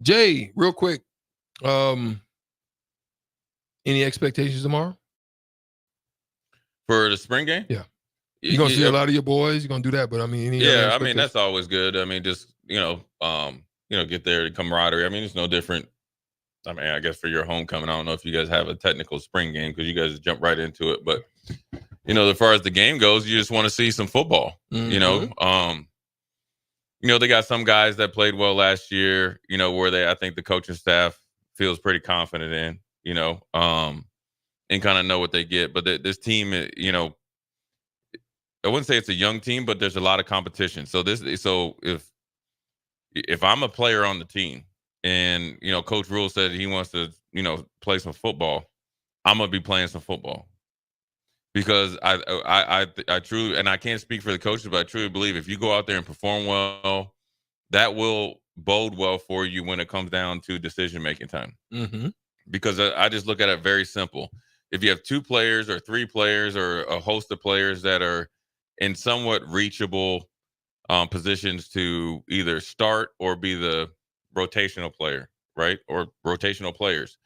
Jay, real quick, any expectations tomorrow? For the spring game? Yeah. You're going to see a lot of your boys. You're going to do that, but I mean, that's always good. I mean, just, get there, the camaraderie. I mean, it's no different. I mean, I guess for your homecoming, I don't know if you guys have a technical spring game because you guys jump right into it, but as far as the game goes, you just want to see some football. Mm-hmm. They got some guys that played well last year, where I think the coaching staff feels pretty confident in, and kind of know what they get. But this team, I wouldn't say it's a young team, but there's a lot of competition. So if I'm a player on the team and, Coach Rule said he wants to, play some football, I'm going to be playing some football. Because I truly, and I can't speak for the coaches, but I truly believe if you go out there and perform well, that will bode well for you when it comes down to decision-making time. Mm-hmm. Because I just look at it very simple. If you have 2 players or 3 players or a host of players that are in somewhat reachable positions to either start or be the rotational player, right? Or rotational players.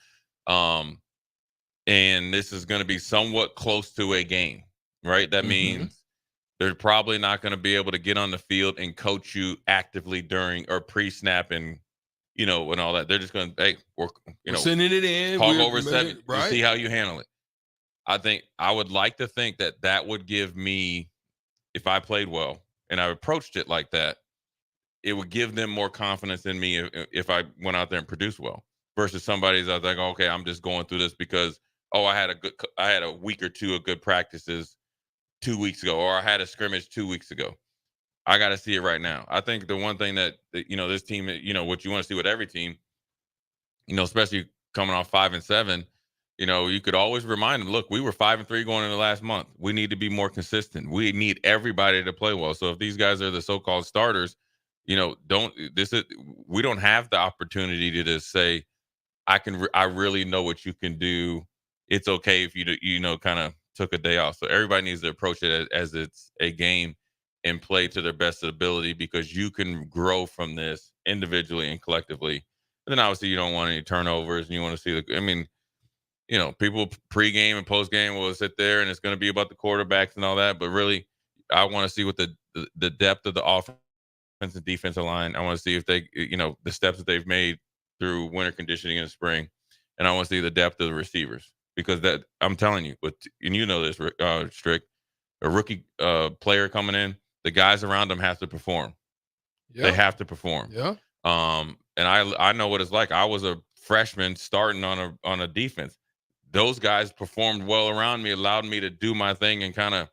And this is going to be somewhat close to a game, right? That means they're probably not going to be able to get on the field and coach you actively during or pre-snap and, and all that. They're just going to, we're sending it in. Talk over 7, right? See how you handle it. I would like to think that would give me, if I played well and I approached it like that, it would give them more confidence in me if I went out there and produced well versus somebody's I was like, okay, I'm just going through this because I had a week or 2 of good practices 2 weeks ago, or I had a scrimmage 2 weeks ago. I got to see it right now. I think the one thing that this team, what you want to see with every team, especially coming off 5-7, you could always remind them, look, we were 5-3 going into last month. We need to be more consistent. We need everybody to play well. So if these guys are the so-called starters, we don't have the opportunity to just say, I really know what you can do. It's okay if you kind of took a day off. So everybody needs to approach it as it's a game and play to their best ability because you can grow from this individually and collectively. And then obviously you don't want any turnovers and you want to see people pregame and postgame will sit there and it's going to be about the quarterbacks and all that. But really, I want to see what the depth of the offense and defensive line. I want to see if they, the steps that they've made through winter conditioning in the spring. And I want to see the depth of the receivers. Because that I'm telling you, and this, Strick, a rookie player coming in, the guys around them have to perform. Yeah. They have to perform. Yeah. And I know what it's like. I was a freshman starting on a defense. Those guys performed well around me, allowed me to do my thing and kind of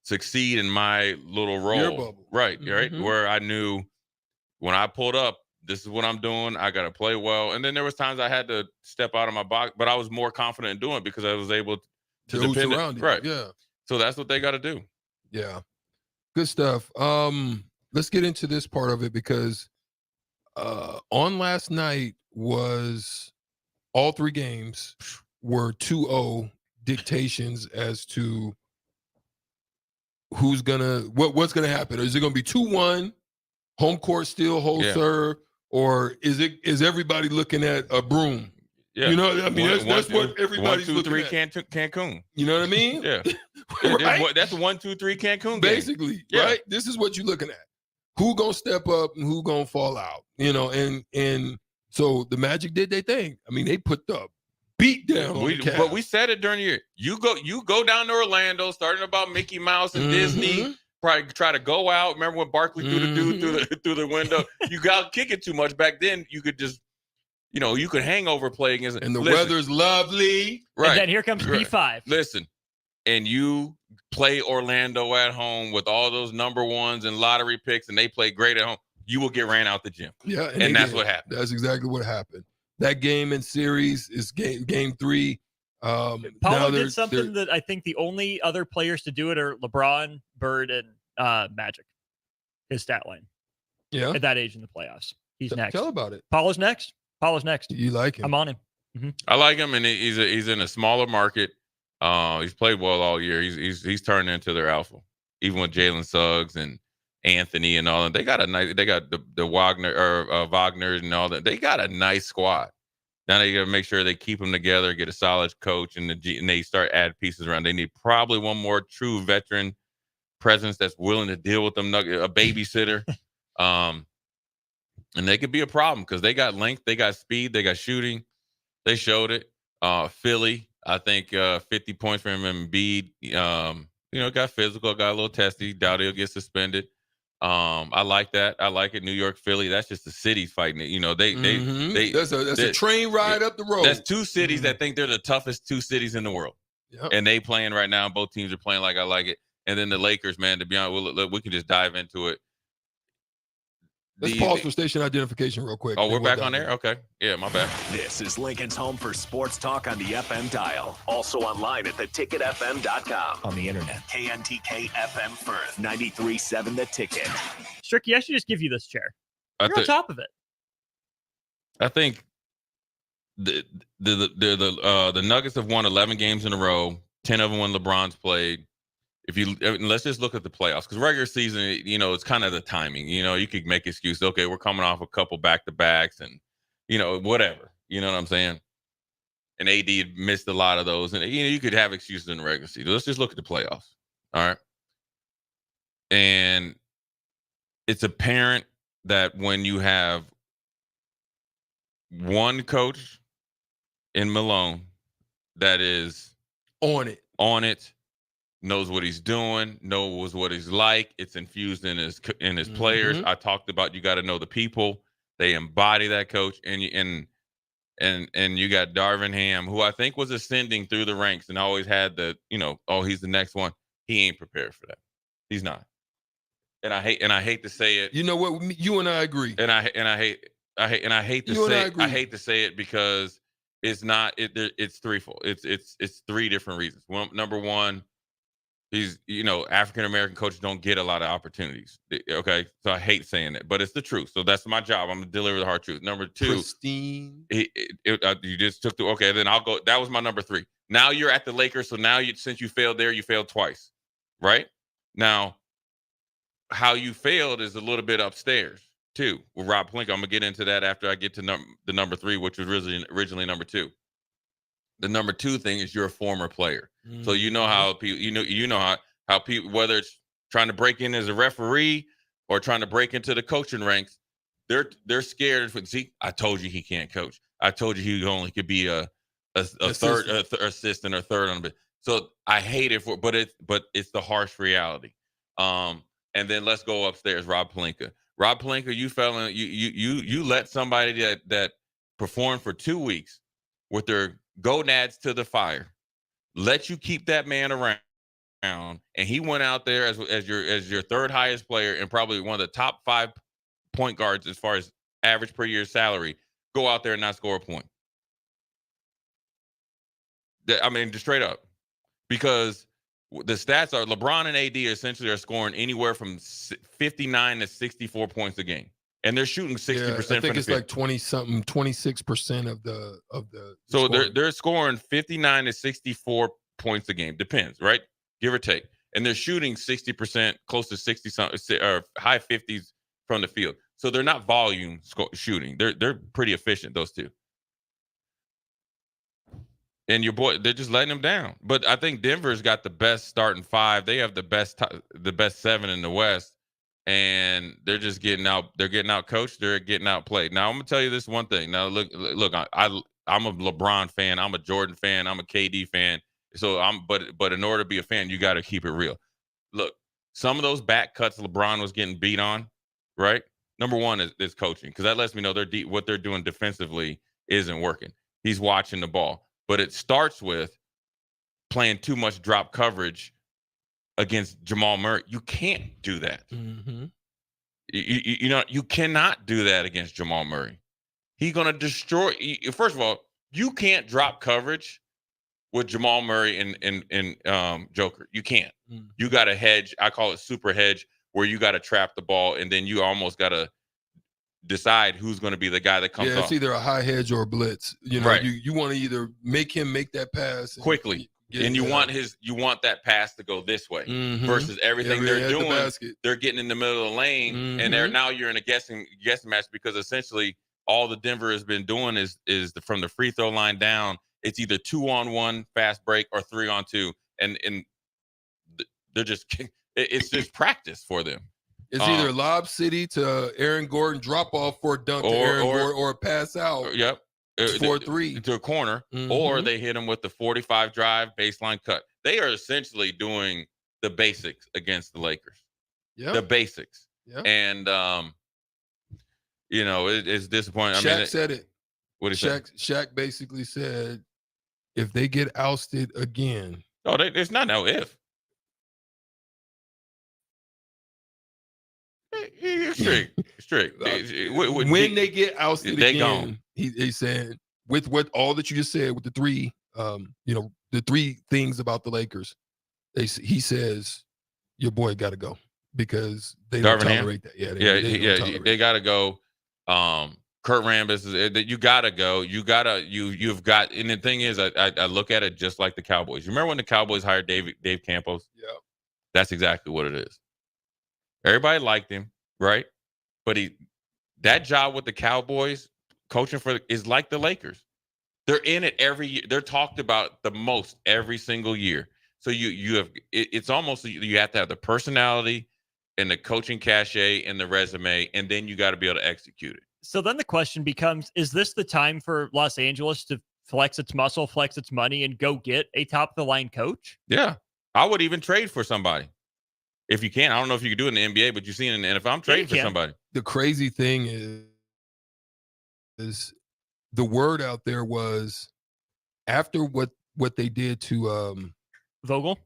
succeed in my little role. Your bubble. Right. Right. Where I knew when I pulled up, this is what I'm doing. I got to play well. And then there was times I had to step out of my box, but I was more confident in doing it because I was able to depend around you. Right. Yeah. So that's what they got to do. Yeah. Good stuff. Let's get into this part of it because on last night was all 3 games were 2-0 dictations as to what's gonna happen. Is it gonna be 2-1, home court still hold serve? Or is everybody looking at a broom? Yeah. You know, I mean, that's what everybody's 1, 2, 3 looking at. Cancun. You know what I mean? Yeah. Right? That's a 1, 2, 3 Cancun game. Basically, Yeah. right? This is what you're looking at. Who gonna step up and who gonna fall out? You know, and so the Magic did their thing. I mean, they put the beat down on the Cavs. But we said it during the year. You go down to Orlando, starting about Mickey Mouse and Disney. Probably try to go out. Remember when Barkley threw the dude through the window? You got kicking too much back then. You could just, you could hangover play against it. And the weather's lovely. Right. And then here comes P5. Listen, and you play Orlando at home with all those number ones and lottery picks, and they play great at home. You will get ran out the gym. Yeah, and that's what happened. That's exactly what happened. That game in series is game 3. Paulo did something that I think the only other players to do it are LeBron, Bird, and Magic. His stat line. Yeah. At that age in the playoffs. He's next. Tell about it. Paulo's next. You like him? I'm on him. Mm-hmm. I like him, and he's in a smaller market. He's played well all year. He's turned into their alpha, even with Jalen Suggs and Anthony and all that. They got the Wagner and all that. They got a nice squad. Now they got to make sure they keep them together, get a solid coach, and they start add pieces around. They need probably one more true veteran presence that's willing to deal with them, a babysitter. And they could be a problem because they got length, they got speed, they got shooting. They showed it. Philly, I think 50 points from Embiid. Got physical, got a little testy. Doubt he'll get suspended. I like that. I like it. New York, Philly. That's just the cities fighting it. They that's a train ride up the road. That's two cities that think they're the toughest two cities in the world. Yep. And they playing right now. Both teams are playing like I like it. And then the Lakers, man, to be honest, we can just dive into it. Let's pause for station identification real quick. Oh, we're back on there? Okay. Yeah, my bad. This is Lincoln's home for sports talk on the FM dial. Also online at theticketfm.com. On the internet. KNTK FM Firth, 93.7 The Ticket. Stricky, I should just give you this chair. You're on top of it. I think the Nuggets have won 11 games in a row, 10 of them when LeBron's played. Let's just look at the playoffs, because regular season, it's kind of the timing. You could make excuses. Okay, we're coming off a couple back-to-backs and, whatever. You know what I'm saying? And AD missed a lot of those. And, you could have excuses in the regular season. Let's just look at the playoffs. All right? And it's apparent that when you have one coach in Malone that is on it, knows what he's doing, knows what he's like. It's infused in his players. I talked about you got to know the people. They embody that coach, and you got Darvin Ham, who I think was ascending through the ranks and always had he's the next one. He ain't prepared for that. He's not. And I hate to say it. You know what? You and I agree. And I hate to say it because it's not. It's threefold. It's three different reasons. Number one. He's, African American coaches don't get a lot of opportunities. Okay, so I hate saying that, but it's the truth. So that's my job. I'm gonna deliver the hard truth. Number two, pristine. You just took the okay. Then I'll go. That was my number 3. Now you're at the Lakers. So now since you failed there, you failed twice, right? Now, how you failed is a little bit upstairs too with Rob Pelinka. I'm gonna get into that after I get to the number 3, which was originally number 2. The number 2 thing is you're a former player. So you know how people, how people, whether it's trying to break in as a referee or trying to break into the coaching ranks, they're scared. See, I told you he can't coach. I told you he only could be a third assistant or third on the. So I hate it but it's the harsh reality. And then let's go upstairs. Rob Pelinka. Rob Pelinka, you let somebody that performed for 2 weeks with their gonads to the fire, let you keep that man around, and he went out there as your third highest player and probably one of the top 5 point guards as far as average per year salary, go out there and not score a point. I mean, just straight up, because the stats are LeBron and AD essentially are scoring anywhere from 59 to 64 points a game. And they're shooting 60%. I think it's like 20-something, 26% of the. So they're scoring 59 to 64 points a game. Depends, right? Give or take. And they're shooting 60%, close to 60 something, or high 50s from the field. So they're not volume shooting. They're pretty efficient, those two. And your boy, they're just letting him down. But I think Denver's got the best starting five. They have the best 7 in the West, and they're just getting out. They're getting out coached. They're getting out played. Now I'm gonna tell you this one thing. Now look. I'm a LeBron fan. I'm a Jordan fan. I'm a KD fan. So but in order to be a fan, you got to keep it real. Look, some of those back cuts LeBron was getting beat on, right? Number one is coaching, because that lets me know what they're doing defensively isn't working. He's watching the ball. But it starts with playing too much drop coverage against Jamal Murray. You can't do that. Mm-hmm. You cannot do that against Jamal Murray. He's going to destroy. First of all, you can't drop coverage with Jamal Murray and Joker. You can't. Mm-hmm. You got to hedge. I call it super hedge, where you got to trap the ball, and then you almost got to decide who's going to be the guy that comes off. It's either a high hedge or a blitz. Right. You want to either make him make that pass quickly, and you want that pass to go this way versus everything they're doing. They're getting in the middle of the lane, and now you're in a guessing match, because essentially all the Denver has been doing is from the free throw line down. It's either 2-on-1 fast break or 3-on-2, and they're just it's just practice for them. It's either lob city to Aaron Gordon, drop off for a dunk to Aaron Gordon, or a pass out. Yep. For a 3 to a corner, or they hit him with the 45 drive baseline cut. They are essentially doing the basics against the Lakers. Yeah. The basics. Yeah. And it's disappointing. Shaq said it. What did he say? Shaq basically said, if they get ousted again. Oh, it's not no if. Strict. When they get ousted they again, gone. He said, with what all that you just said, with the three, the 3 things about the Lakers, he says, your boy got to go, because they don't tolerate that. Yeah, they got to go. Kurt Rambis, you got to go. You've got, and the thing is, I look at it just like the Cowboys. You remember when the Cowboys hired Dave Campos? Yeah, that's exactly what it is. Everybody liked him, right? But that job with the Cowboys, coaching is like the Lakers. They're in it every year. They're talked about the most every single year. So it's almost, you have to have the personality and the coaching cachet and the resume, and then you got to be able to execute it. So then the question becomes, is this the time for Los Angeles to flex its muscle, flex its money, and go get a top-of-the-line coach? Yeah. I would even trade for somebody. If you can. I don't know if you can do it in the NBA, but you've seen it in the NFL. I'm trading for somebody. The crazy thing is the word out there was, after what they did to Vogel,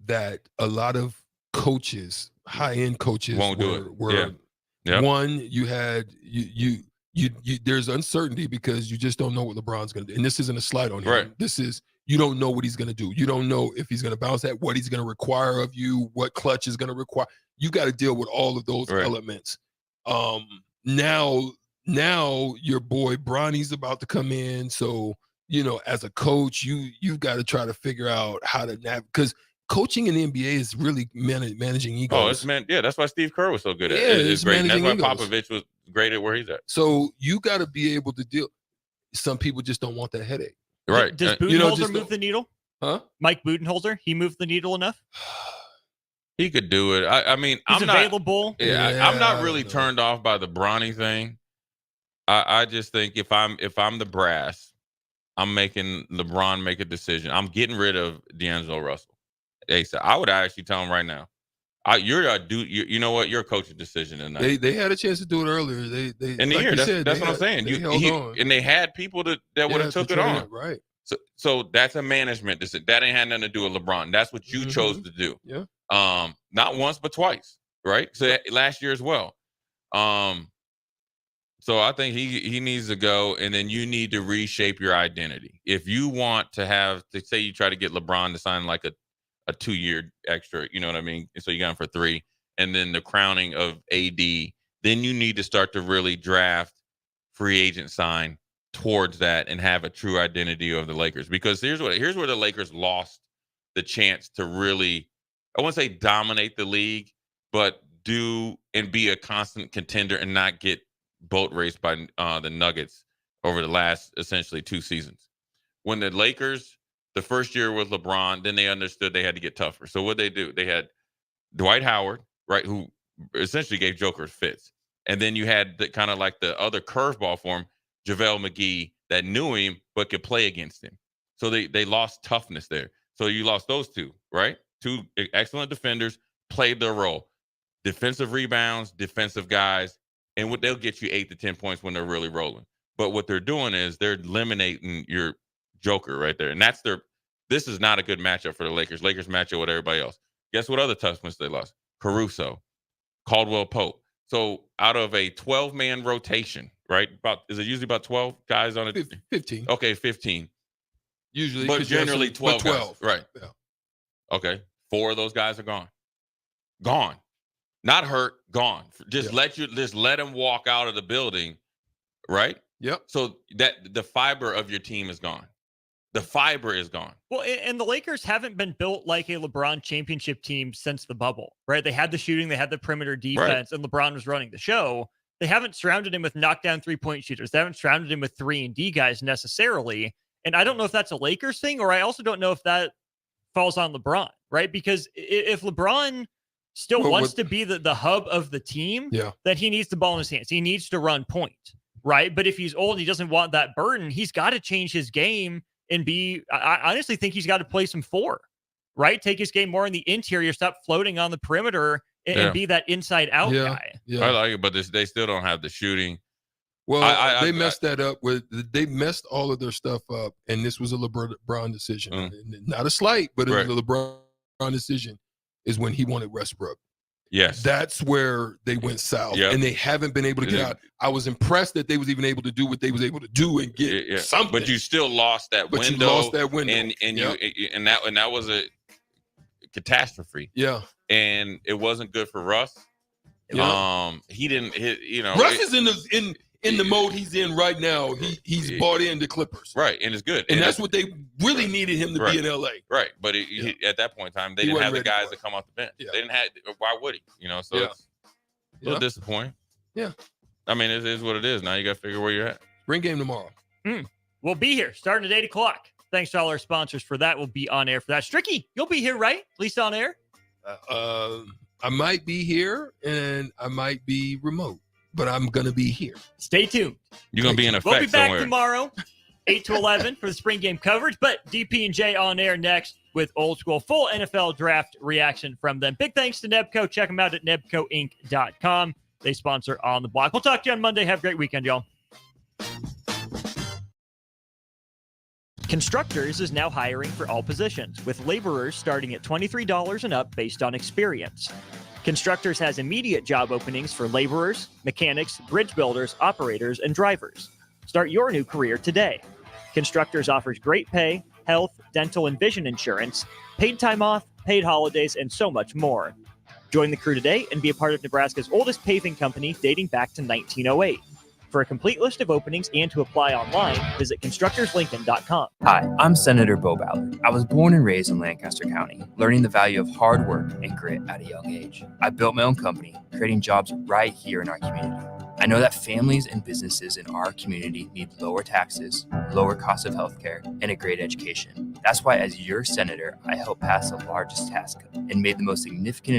that a lot of coaches, high-end coaches, won't do it. Yep. One, you had you there's uncertainty, because you just don't know what LeBron's going to do. And this isn't a slight on him. Right. This is, you don't know what he's going to do. You don't know if he's going to bounce that, what he's going to require of you, what clutch is going to require. You got to deal with all of those elements. Now your boy Bronny's about to come in. So, as a coach, you've got to try to figure out how to navigate, because coaching in the NBA is really managing egos. That's why Steve Kerr was so good at it. It's great. And that's why egos. Popovich was great at where he's at. So you got to be able to deal. Some people just don't want that headache. Right. Does Budenholzer move the needle? Huh? Mike Budenholzer, he moved the needle enough? He could do it. I mean, he's available. I'm not really turned off by the Bronny thing. I just think if I'm the brass, I'm making LeBron make a decision. I'm getting rid of D'Angelo Russell. I would actually tell him right now, you know what? You're a coach's decision tonight. They had a chance to do it earlier. They in the like year. That's what I'm saying. They held on. And they had people that would have took it on. Right. So that's a management decision. That ain't had nothing to do with LeBron. That's what you chose to do. Yeah. Not once but twice. Right. So last year as well. So I think he needs to go, and then you need to reshape your identity. If you want to say you try to get LeBron to sign like a 2-year extra, you know what I mean? So you got him for 3, and then the crowning of AD, then you need to start to really draft free agent sign towards that and have a true identity of the Lakers. Because here's where the Lakers lost the chance to really, I wouldn't say dominate the league, but do and be a constant contender and not get boat raced by the Nuggets over the last essentially 2 seasons. when the Lakers, the first year with LeBron, then they understood they had to get tougher. So what they do, they had Dwight Howard, right, who essentially gave Joker fits. And then you had the kind of like the other curveball for him, JaVale McGee, that knew him but could play against him. So they lost toughness there. So you lost those two, right? Two excellent defenders, played their role. Defensive rebounds, defensive guys, and they'll get you 8 to 10 points when they're really rolling. But what they're doing is they're eliminating your Joker right there. And this is not a good matchup for the Lakers. Lakers match up with everybody else. Guess what other toughness they lost? Caruso, Caldwell Pope. So out of a 12-man rotation, right? Is it usually about 12 guys on it? 15. Okay, 15. Usually. But generally 12 guys. 12. Right. Yeah. Okay. 4 of those guys are gone. Gone. Not hurt, gone. Just let them walk out of the building, right? Yep. So that the fiber of your team is gone. The fiber is gone. Well, and the Lakers haven't been built like a LeBron championship team since the bubble, right? They had the shooting, they had the perimeter defense, and LeBron was running the show. They haven't surrounded him with knockdown three-point shooters. They haven't surrounded him with 3-and-D guys necessarily. And I don't know if that's a Lakers thing, or I also don't know if that falls on LeBron, right? Because if LeBron still wants to be the hub of the team, then he needs the ball in his hands. He needs to run point, right? But if he's old, he doesn't want that burden. He's got to change his game and I honestly think he's got to play some 4, right? Take his game more in the interior, stop floating on the perimeter, and be that inside out guy. Yeah. I like it, but they still don't have the shooting. Well, they messed that up they messed all of their stuff up, and this was a LeBron decision. Not a slight, but it was a LeBron decision is when he wanted Westbrook. Yes. That's where they went south, and they haven't been able to get out. I was impressed that they was even able to do what they was able to do and get something. But you still lost that window. You lost that window. And that was a catastrophe. Yeah. And it wasn't good for Russ. Yeah. He didn't hit, Russ is in the mode he's in right now. He's bought into Clippers. Right, and it's good. And that's what they really needed him to be in LA. Right, but at that point in time, they didn't have the guys to come off the bench. They didn't have. Why would he? So it's a little disappointing. Yeah, I mean, it is what it is. Now you got to figure where you're at. Spring game tomorrow. We'll be here starting at 8:00. Thanks to all our sponsors for that. We'll be on air for that. Stricky, you'll be here, right? At least on air. I might be here and I might be remote, but I'm gonna be here. Stay tuned. You're gonna be in effect We'll be back somewhere. tomorrow, 8 to 11 for the spring game coverage. But DP and J on air next with old school full NFL draft reaction from them. Big thanks to Nebco. Check them out at nebcoinc.com. They sponsor On the Block. We'll talk to you on Monday. Have a great weekend, y'all. Constructors is now hiring for all positions, with laborers starting at $23 and up based on experience. Constructors has immediate job openings for laborers, mechanics, bridge builders, operators, and drivers. Start your new career today. Constructors offers great pay, health, dental, and vision insurance, paid time off, paid holidays, and so much more. Join the crew today and be a part of Nebraska's oldest paving company dating back to 1908. For a complete list of openings and to apply online, visit constructorslincoln.com. Hi, I'm Senator Bo Ballard. I was born and raised in Lancaster County, learning the value of hard work and grit at a young age. I built my own company, creating jobs right here in our community. I know that families and businesses in our community need lower taxes, lower cost of healthcare, and a great education. That's why, as your senator, I helped pass the largest tax cut and made the most significant